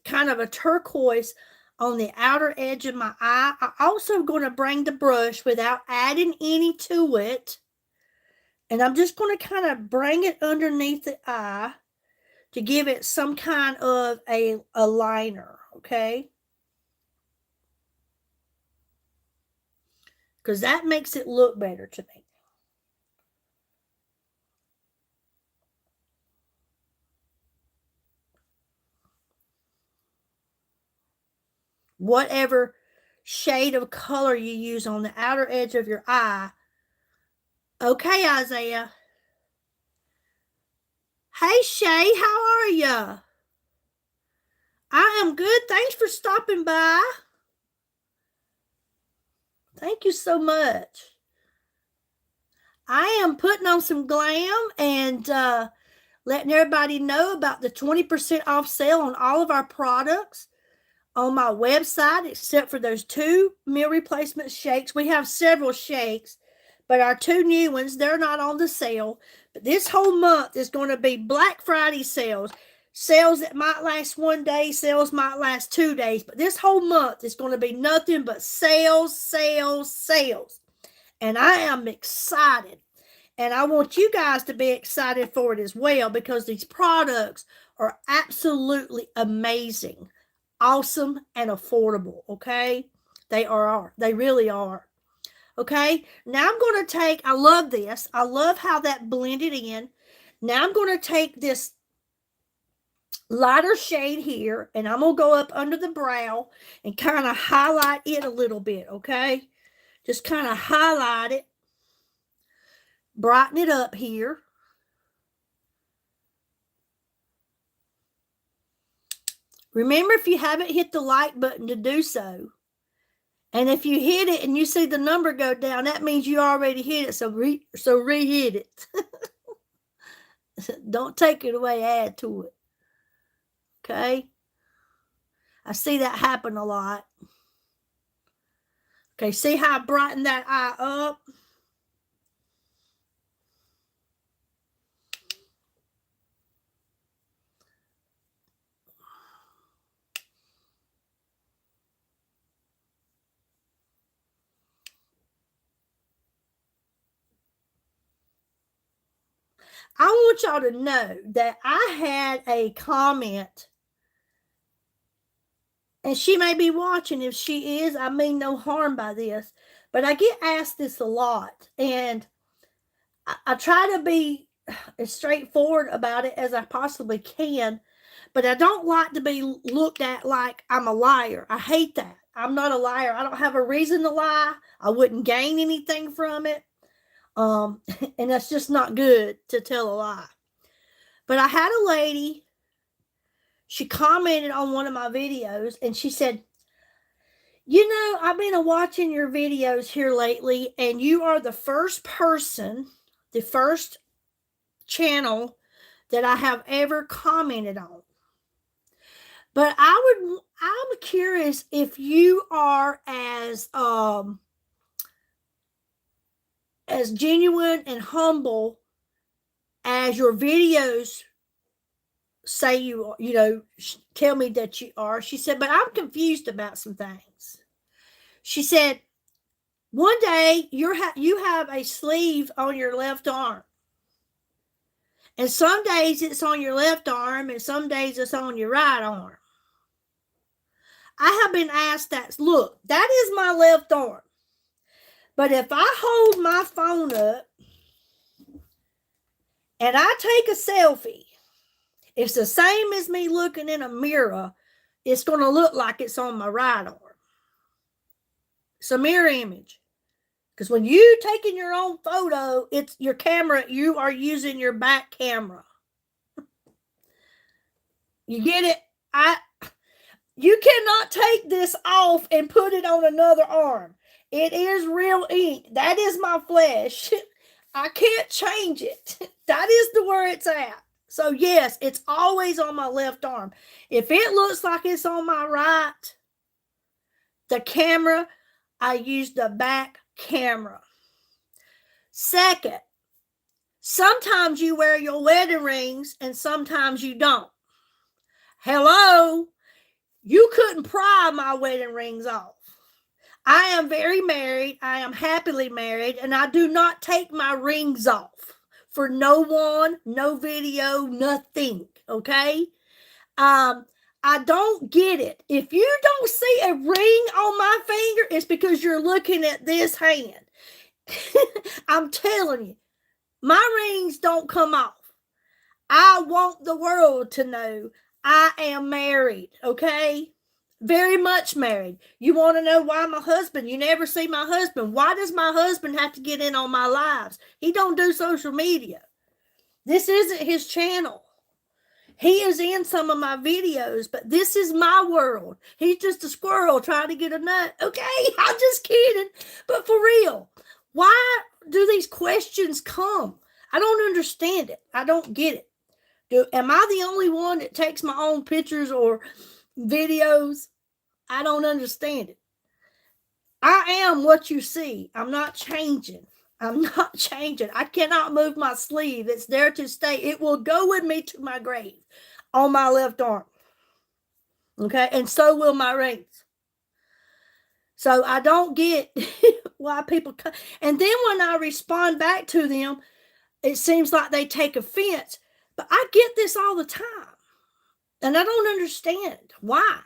kind of a turquoise on the outer edge of my eye, I'm also going to bring the brush without adding any to it. And I'm just going to kind of bring it underneath the eye to give it some kind of a liner, okay? Because that makes it look better to me. Whatever shade of color you use on the outer edge of your eye. Okay, Isaiah. Hey, Shay, how are ya? I am good. Thanks for stopping by. Thank you so much. I am putting on some glam and letting everybody know about the 20% off sale on all of our products on my website, except for those 2 meal replacement shakes. We have several shakes, but our 2 new ones, they're not on the sale. But this whole month is going to be Black Friday sales. Sales that might last 1 day, sales might last 2 days. But this whole month is going to be nothing but sales, sales, sales. And I am excited. And I want you guys to be excited for it as well, because these products are absolutely amazing, awesome, and affordable, okay? They are. They really are. Okay, now I'm going to take, I love this. I love how that blended in. Now I'm going to take this lighter shade here, and I'm going to go up under the brow and kind of highlight it a little bit, okay? Just kind of highlight it. Brighten it up here. Remember, if you haven't hit the like button, to do so. And if you hit it and you see the number go down, that means you already hit it. So re-hit it. Don't take it away, add to it. Okay? I see that happen a lot. Okay, see how I brighten that eye up? I want y'all to know that I had a comment, and she may be watching. If she is, I mean no harm by this, but I get asked this a lot, and I try to be as straightforward about it as I possibly can, but I don't like to be looked at like I'm a liar. I hate that. I'm not a liar. I don't have a reason to lie. I wouldn't gain anything from it. And that's just not good to tell a lie. But I had a lady, she commented on one of my videos, and she said, you know, I've been watching your videos here lately, and you are the first person, the first channel that I have ever commented on. But I'm curious if you are as genuine and humble as your videos say you know, tell me that you are. She said, but I'm confused about some things. She said, one day you have a sleeve on your left arm. And some days it's on your left arm, and some days it's on your right arm. I have been asked that. Look, that is my left arm. But if I hold my phone up and I take a selfie, it's the same as me looking in a mirror. It's going to look like it's on my right arm. It's a mirror image. Because when you taking your own photo, it's your camera, you are using your back camera. You get it? You cannot take this off and put it on another arm. It is real ink. That is my flesh. I can't change it. That is the where it's at. So yes, it's always on my left arm. If it looks like it's on my right, the camera, I use the back camera. Second, sometimes you wear your wedding rings and sometimes you don't. Hello, you couldn't pry my wedding rings off. I am very married. I am happily married, and I do not take my rings off for no one, no video, nothing. Okay. I don't get it. If you don't see a ring on my finger, it's because you're looking at this hand. I'm telling you, my rings don't come off. I want the world to know I am married, okay? Very much married. You want to know why my husband, you never see my husband. Why does my husband have to get in on my lives? He don't do social media. This isn't his channel. He is in some of my videos, but this is my world. He's just a squirrel trying to get a nut. Okay, I'm just kidding. But for real, why do these questions come? I don't understand it. I don't get it. Am I the only one that takes my own pictures or videos? I don't understand it. I am what you see. I'm not changing. I'm not changing. I cannot move my sleeve. It's there to stay. It will go with me to my grave on my left arm. Okay? And so will my rings. So I don't get why people come. And then when I respond back to them, it seems like they take offense. But I get this all the time. And I don't understand why.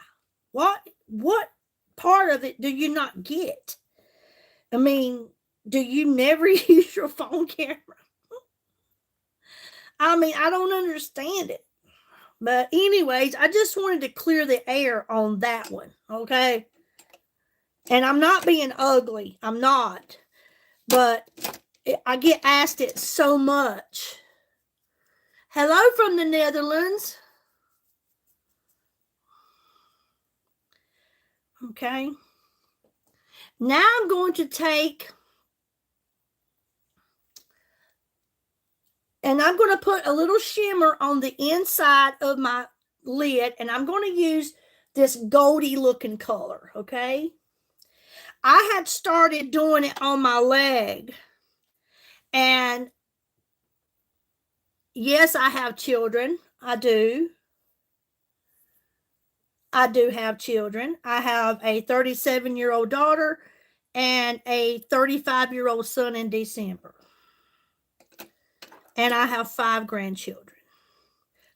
What part of it do you not get? I mean, do you never use your phone camera? I mean, I don't understand it. But anyways, I just wanted to clear the air on that one, okay? And I'm not being ugly. I'm not. But I get asked it so much. Hello from the Netherlands. Okay. Now I'm going to take, and I'm going to put a little shimmer on the inside of my lid, and I'm going to use this goldy looking color, okay? I had started doing it on my leg, and yes, I have children. I do. I do have children. I have a 37-year-old daughter and a 35-year-old son in December. And I have 5 grandchildren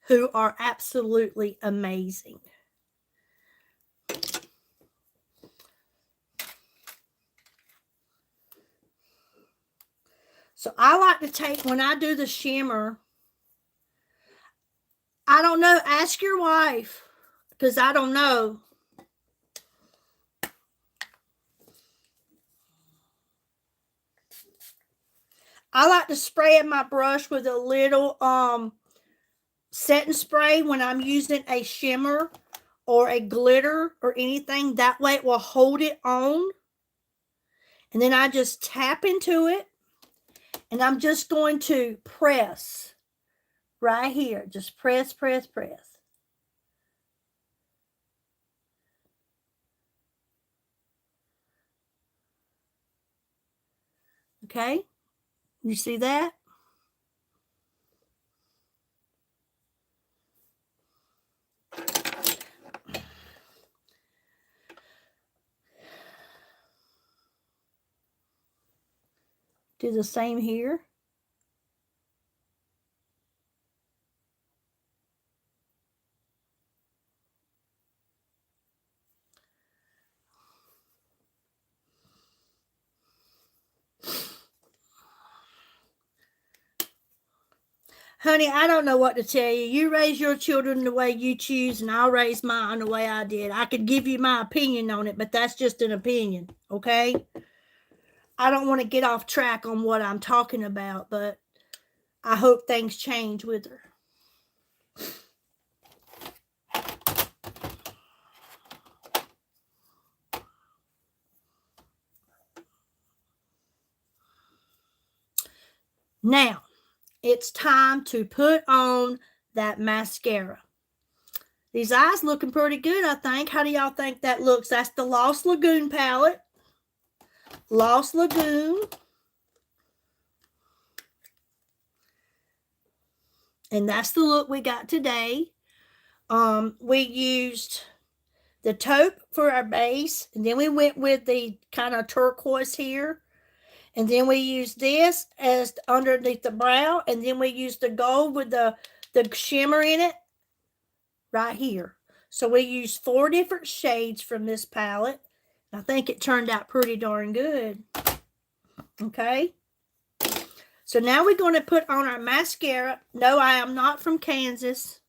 who are absolutely amazing. So I like to take, when I do the shimmer, I don't know, ask your wife, because I don't know. I like to spray in my brush with a little setting spray when I'm using a shimmer or a glitter or anything. That way it will hold it on. And then I just tap into it. And I'm just going to press right here. Just press, press, press. Okay? You see that? Do the same here. Honey, I don't know what to tell you. You raise your children the way you choose, and I'll raise mine the way I did. I could give you my opinion on it, but that's just an opinion, okay? I don't want to get off track on what I'm talking about, but I hope things change with her. Now, it's time to put on that mascara. These eyes looking pretty good, I think. How do y'all think that looks? That's the Lost Lagoon palette. Lost Lagoon. And that's the look we got today. We used the taupe for our base, and then we went with the kind of turquoise here. And then we used this as underneath the brow, and then we used the gold with the shimmer in it right here. So we used 4 different shades from this palette. I think it turned out pretty darn good. Okay. So now we're going to put on our mascara. No, I am not from Kansas.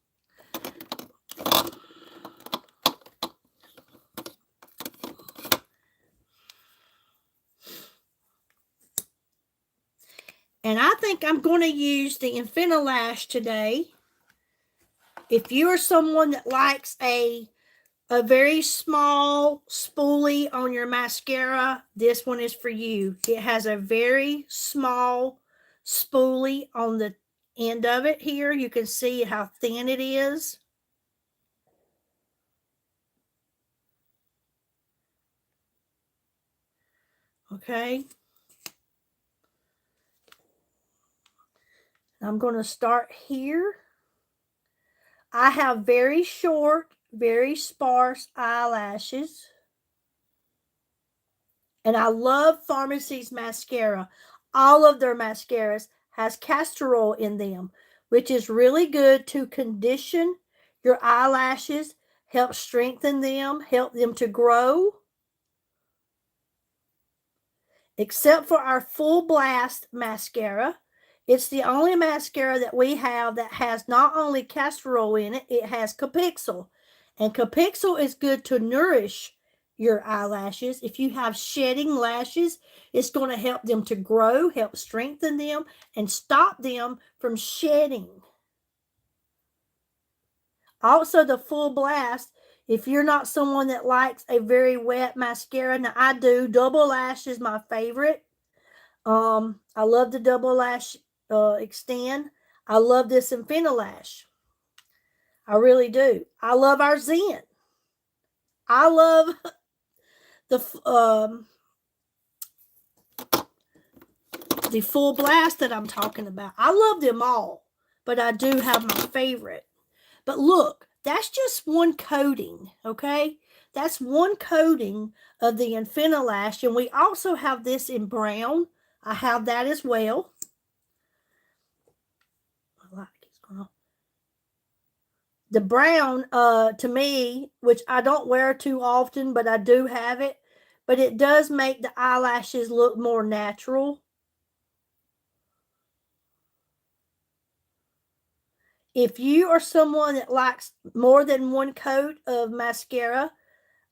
And I think I'm going to use the Infinalash today. If you are someone that likes a very small spoolie on your mascara, this one is for you. It has a very small spoolie on the end of it here. You can see how thin it is. Okay. I'm going to start here. I have very short, very sparse eyelashes. And I love Pharmacy's mascara. All of their mascaras has castor oil in them, which is really good to condition your eyelashes, help strengthen them, help them to grow. Except for our Full Blast mascara. It's the only mascara that we have that has not only castor oil in it, it has Capixyl. And Capixyl is good to nourish your eyelashes. If you have shedding lashes, it's going to help them to grow, help strengthen them, and stop them from shedding. Also, the Full Blast, if you're not someone that likes a very wet mascara, now I do. Double Lash is my favorite. I love the Double Lash Extend. I love this Infinalash. I really do. I love our Zen. I love the Full Blast that I'm talking about. I love them all, but I do have my favorite. But look, that's just one coating, okay? That's one coating of the Infinalash, and we also have this in brown. I have that as well. The brown, to me, which I don't wear too often, but I do have it, but it does make the eyelashes look more natural. If you are someone that likes more than one coat of mascara,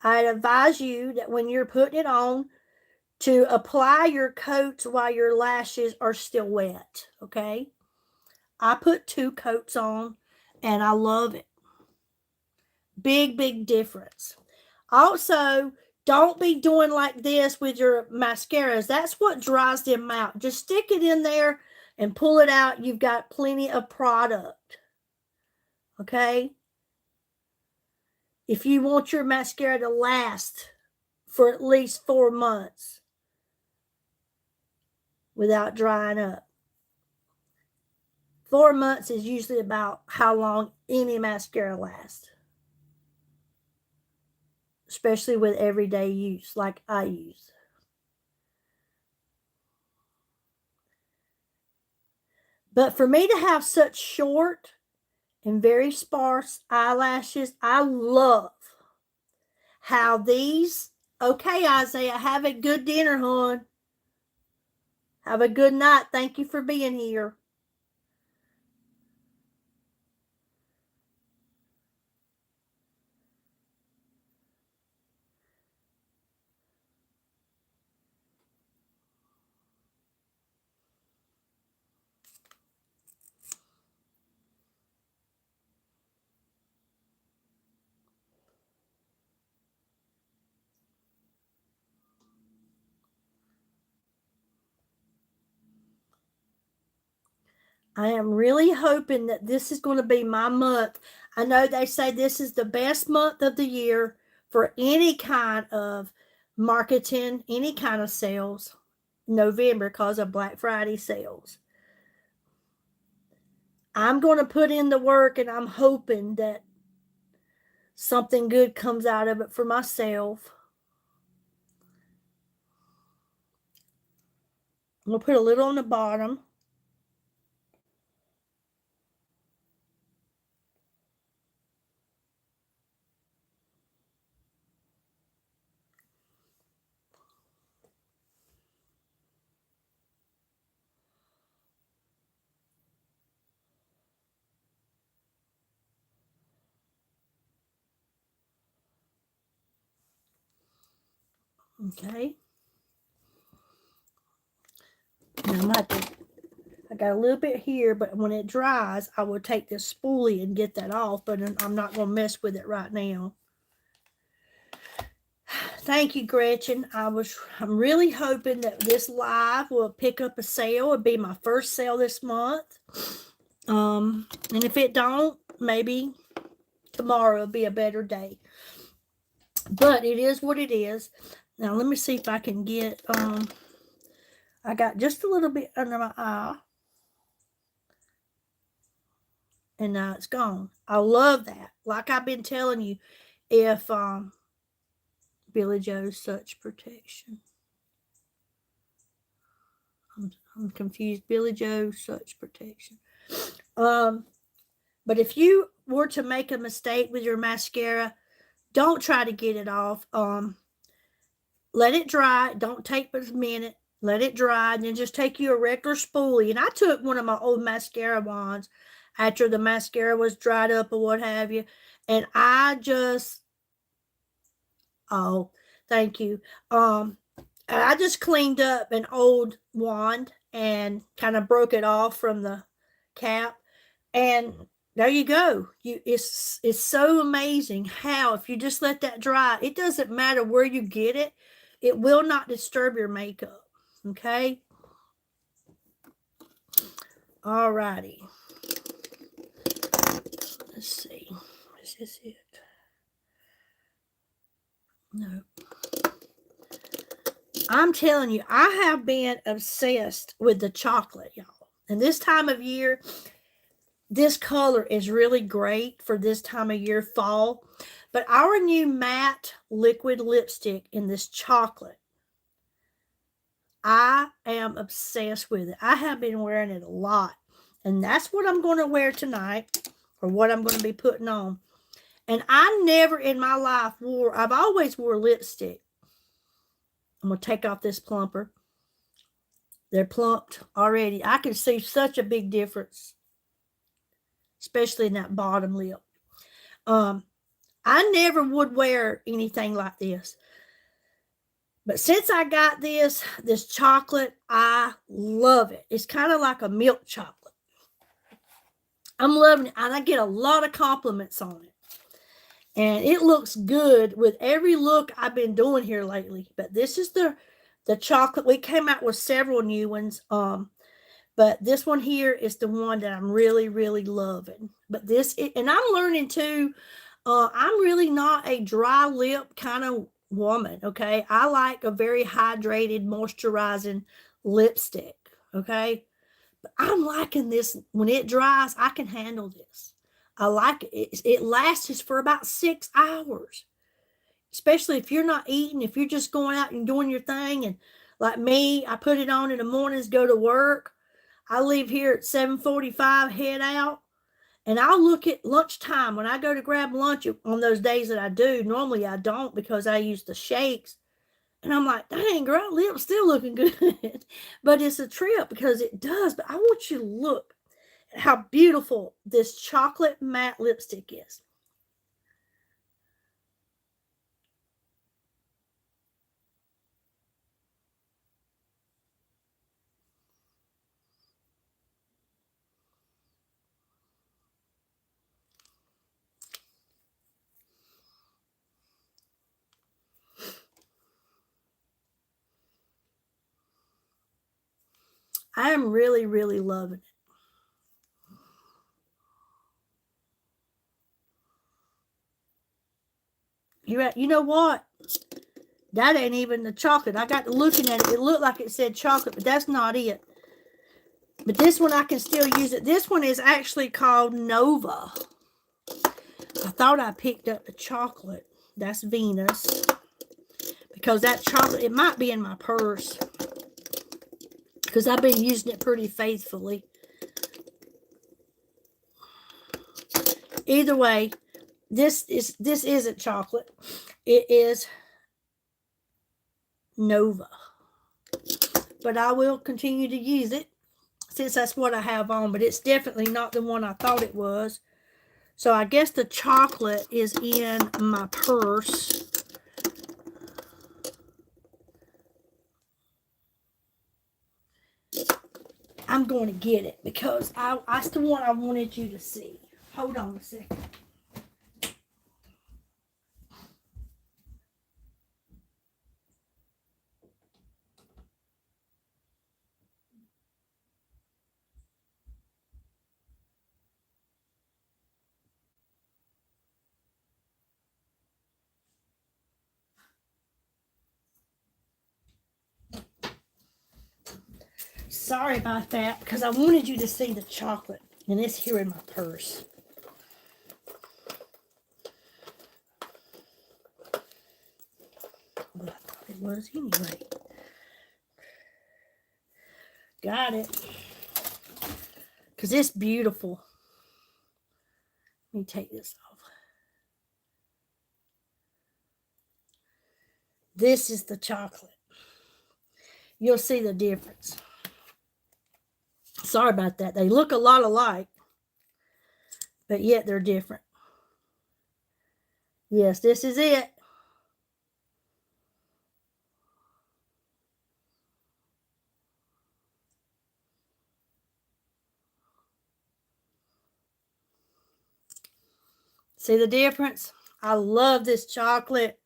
I'd advise you that when you're putting it on, to apply your coats while your lashes are still wet, okay? I put 2 coats on, and I love it. Big, big difference. Also, don't be doing like this with your mascaras. That's what dries them out. Just stick it in there and pull it out. You've got plenty of product. Okay? If you want your mascara to last for at least 4 months without drying up. 4 months is usually about how long any mascara lasts. Especially with everyday use like I use. But for me to have such short and very sparse eyelashes, I love how these, okay, Isaiah, have a good dinner, hon. Have a good night. Thank you for being here. I am really hoping that this is going to be my month. I know they say this is the best month of the year for any kind of marketing, any kind of sales. November because of Black Friday sales. I'm going to put in the work and I'm hoping that something good comes out of it for myself. I'm going to put a little on the bottom. Okay. Now I got a little bit here, but when it dries, I will take this spoolie and get that off, but I'm not going to mess with it right now. Thank you, Gretchen. I'm really hoping that this live will pick up a sale. It'll be my first sale this month. And if it don't, maybe tomorrow will be a better day. But it is what it is. Now let me see if I can get I got just a little bit under my eye. And now it's gone. I love that. Like I've been telling you, if Billy Joe's such protection. I'm confused. Billy Joe such protection. But if you were to make a mistake with your mascara, don't try to get it off. Let it dry. Don't take but a minute. Let it dry, and then just take you a regular spoolie. And I took one of my old mascara wands after the mascara was dried up or what have you, and I just thank you. I just cleaned up an old wand and kind of broke it off from the cap, and there you go. It's so amazing how if you just let that dry, it doesn't matter where you get it, it will not disturb your makeup. Okay. All righty. Let's see. Is this it? No. I'm telling you, I have been obsessed with the chocolate, y'all. And this time of year, this color is really great for this time of year, fall. But our new matte liquid lipstick in this chocolate, I am obsessed with it. I have been wearing it a lot. And that's what I'm going to wear tonight, or what I'm going to be putting on. And I never in my life I've always wore lipstick. I'm going to take off this plumper. They're plumped already. I can see such a big difference, especially in that bottom lip. I never would wear anything like this. But since I got this chocolate, I love it. It's kind of like a milk chocolate. I'm loving it. And I get a lot of compliments on it. And it looks good with every look I've been doing here lately. But this is the chocolate. We came out with several new ones. But this one here is the one that I'm really, really loving. But and I'm learning too, I'm really not a dry lip kind of woman, okay? I like a very hydrated, moisturizing lipstick, okay? But I'm liking this. When it dries, I can handle this. I like it. It lasts for about 6 hours, especially if you're not eating, if you're just going out and doing your thing. And like me, I put it on in the mornings, go to work. I leave here at 7:45, head out. And I'll look at lunchtime when I go to grab lunch on those days that I do. Normally I don't because I use the shakes. And I'm like, dang, girl, lip's still looking good. But it's a trip because it does. But I want you to look at how beautiful this chocolate matte lipstick is. I am really, really loving it. You know what? That ain't even the chocolate. I got to looking at it. It looked like it said chocolate, but that's not it. But this one, I can still use it. This one is actually called Nova. I thought I picked up the chocolate. That's Venus. Because that chocolate, it might be in my purse. Because I've been using it pretty faithfully. Either way, this isn't chocolate. It is Nova. But I will continue to use it since that's what I have on. But it's definitely not the one I thought it was. So I guess the chocolate is in my purse. I'm going to get it because that's the one I wanted you to see. Hold on a second. Sorry about that because I wanted you to see the chocolate. And it's here in my purse. Well, I thought it was anyway. Got it. Because it's beautiful. Let me take this off. This is the chocolate. You'll see the difference. Sorry about that. They look a lot alike, but yet they're different. Yes, this is it. See the difference? I love this chocolate.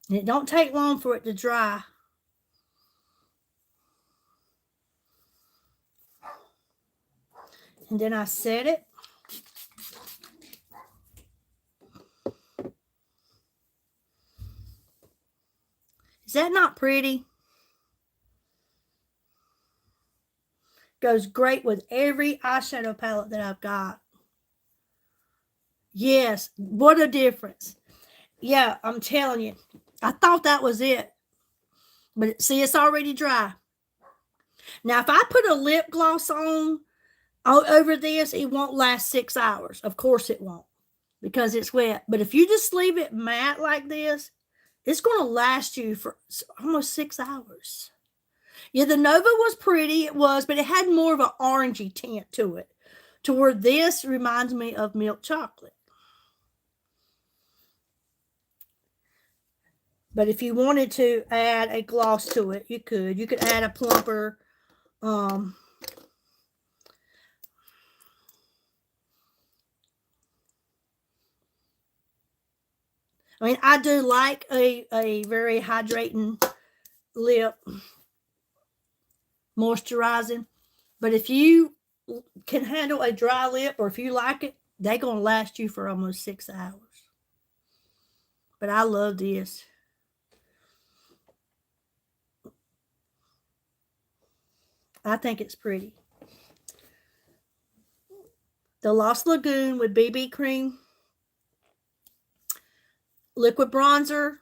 And it don't take long for it to dry. And then I set it. Is that not pretty? Goes great with every eyeshadow palette that I've got. Yes, what a difference. Yeah, I'm telling you. I thought that was it. But see, it's already dry. Now, if I put a lip gloss on over this, it won't last 6 hours. Of course it won't because it's wet. But if you just leave it matte like this, it's going to last you for almost 6 hours. Yeah, the Nova was pretty. It was, but it had more of an orangey tint to it. To where this reminds me of milk chocolate. But if you wanted to add a gloss to it, you could. You could add a plumper. I mean, I do like a very hydrating lip, moisturizing. But if you can handle a dry lip or if you like it, they're going to last you for almost 6 hours. But I love this. I think it's pretty. The Lost Lagoon with BB cream, liquid bronzer,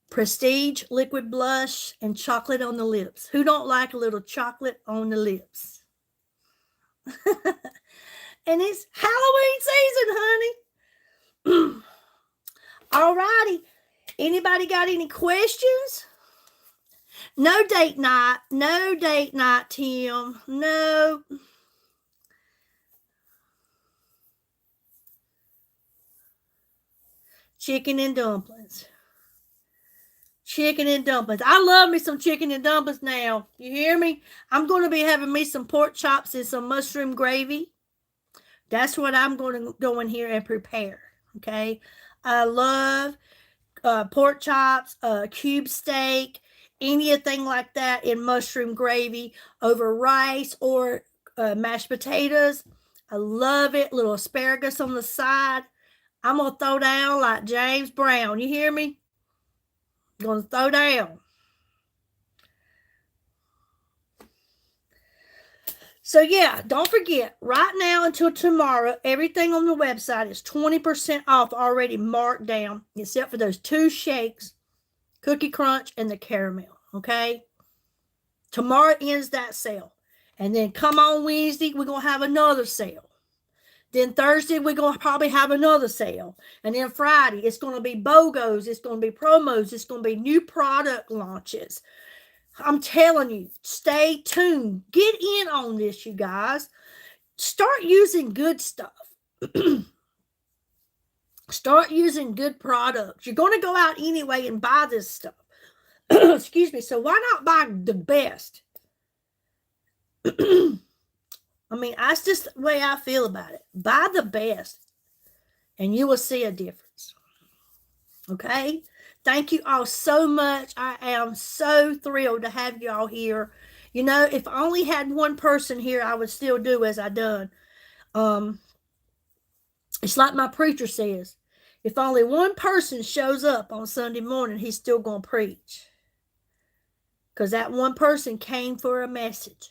Prestige liquid blush, and chocolate on the lips. Who don't like a little chocolate on the lips? And it's Halloween season, honey. All righty. Anybody got any questions? No date night. No date night, Tim. No. Chicken and dumplings. Chicken and dumplings. I love me some chicken and dumplings now. You hear me? I'm going to be having me some pork chops and some mushroom gravy. That's what I'm going to go in here and prepare. Okay. I love pork chops, cube steak, anything like that in mushroom gravy over rice or mashed potatoes. I love it. Little asparagus on the side. I'm going to throw down like James Brown. You hear me? I'm going to throw down. So yeah, don't forget, right now until tomorrow, everything on the website is 20% off already marked down, except for those 2 shakes, Cookie Crunch and the caramel, okay? Tomorrow ends that sale. And then come on Wednesday, we're going to have another sale. Then Thursday, we're going to probably have another sale. And then Friday, it's going to be BOGOs, it's going to be promos, it's going to be new product launches. I'm telling you, stay tuned. Get in on this, you guys. Start using good stuff. Start using good products. You're going to go out anyway and buy this stuff. Excuse me. So why not buy the best? I mean, that's just the way I feel about it. Buy the best, and you will see a difference. Okay? Thank you all so much. I am so thrilled to have y'all here. You know, if I only had one person here, I would still do as I done. It's like my preacher says, if only one person shows up on Sunday morning, he's still going to preach. Because that one person came for a message.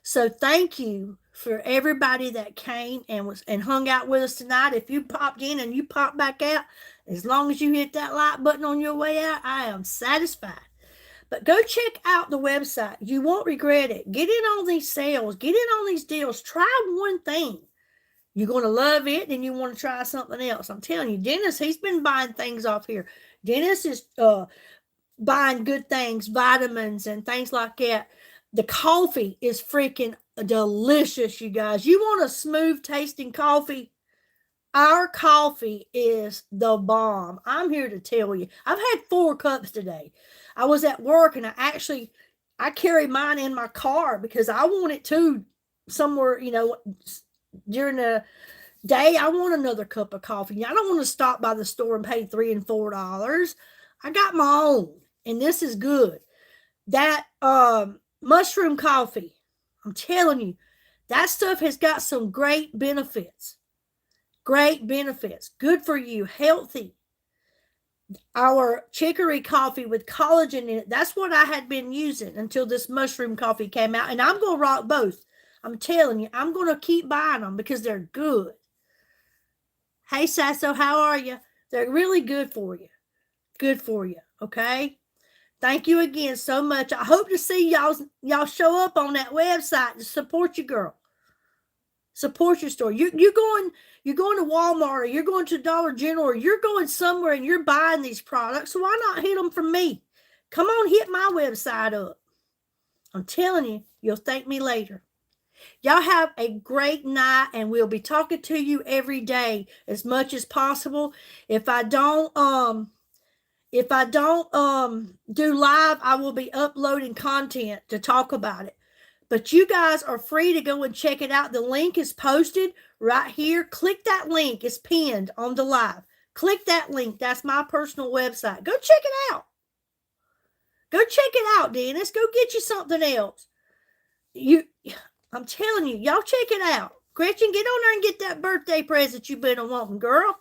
So thank you for everybody that came and hung out with us tonight. If you popped in and you popped back out, as long as you hit that like button on your way out, I am satisfied. But go check out the website. You won't regret it. Get in on these sales. Get in on these deals. Try one thing. You're going to love it, and you want to try something else. I'm telling you, Dennis, he's been buying things off here. Dennis is buying good things, vitamins and things like that. The coffee is freaking delicious, you guys. You want a smooth tasting coffee? Our coffee is the bomb. I'm here to tell you. I've had 4 cups today. I was at work, and I carry mine in my car because I want it too somewhere, you know, during the day. I want another cup of coffee. I don't want to stop by the store and pay $3 and $4. I got my own, and this is good. That mushroom coffee, I'm telling you, that stuff has got some great benefits. Great benefits. Good for you. Healthy. Our chicory coffee with collagen in it, that's what I had been using until this mushroom coffee came out. And I'm going to rock both. I'm telling you, I'm going to keep buying them because they're good. Hey, Sasso, how are you? They're really good for you. Good for you. Okay? Thank you again so much. I hope to see y'all show up on that website to support your girl. Support your store. You're going to Walmart, or you're going to Dollar General, or you're going somewhere and you're buying these products. So why not hit them from me? Come on, hit my website up. I'm telling you, you'll thank me later. Y'all have a great night, and we'll be talking to you every day as much as possible. If I don't do live, I will be uploading content to talk about it. But you guys are free to go and check it out. The link is posted right here. Click that link. It's pinned on the live. Click that link. That's my personal website. Go check it out. Go check it out, Dennis. Go get you something else. I'm telling you, y'all check it out. Gretchen, get on there and get that birthday present you've been wanting, girl.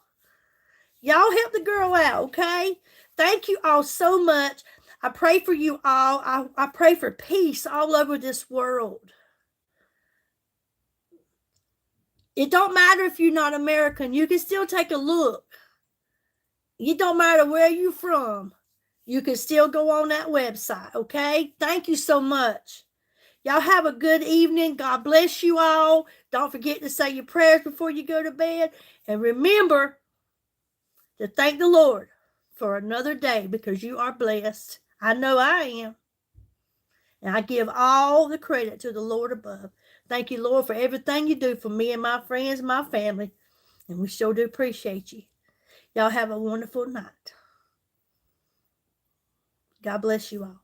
Y'all help the girl out, okay? Thank you all so much. I pray for you all. I pray for peace all over this world. It don't matter if you're not American. You can still take a look. It don't matter where you're from. You can still go on that website, okay? Thank you so much. Y'all have a good evening. God bless you all. Don't forget to say your prayers before you go to bed. And remember to thank the Lord for another day, because you are blessed. I know I am. And I give all the credit to the Lord above. Thank you, Lord, for everything you do for me and my friends and my family. And we sure do appreciate you. Y'all have a wonderful night. God bless you all.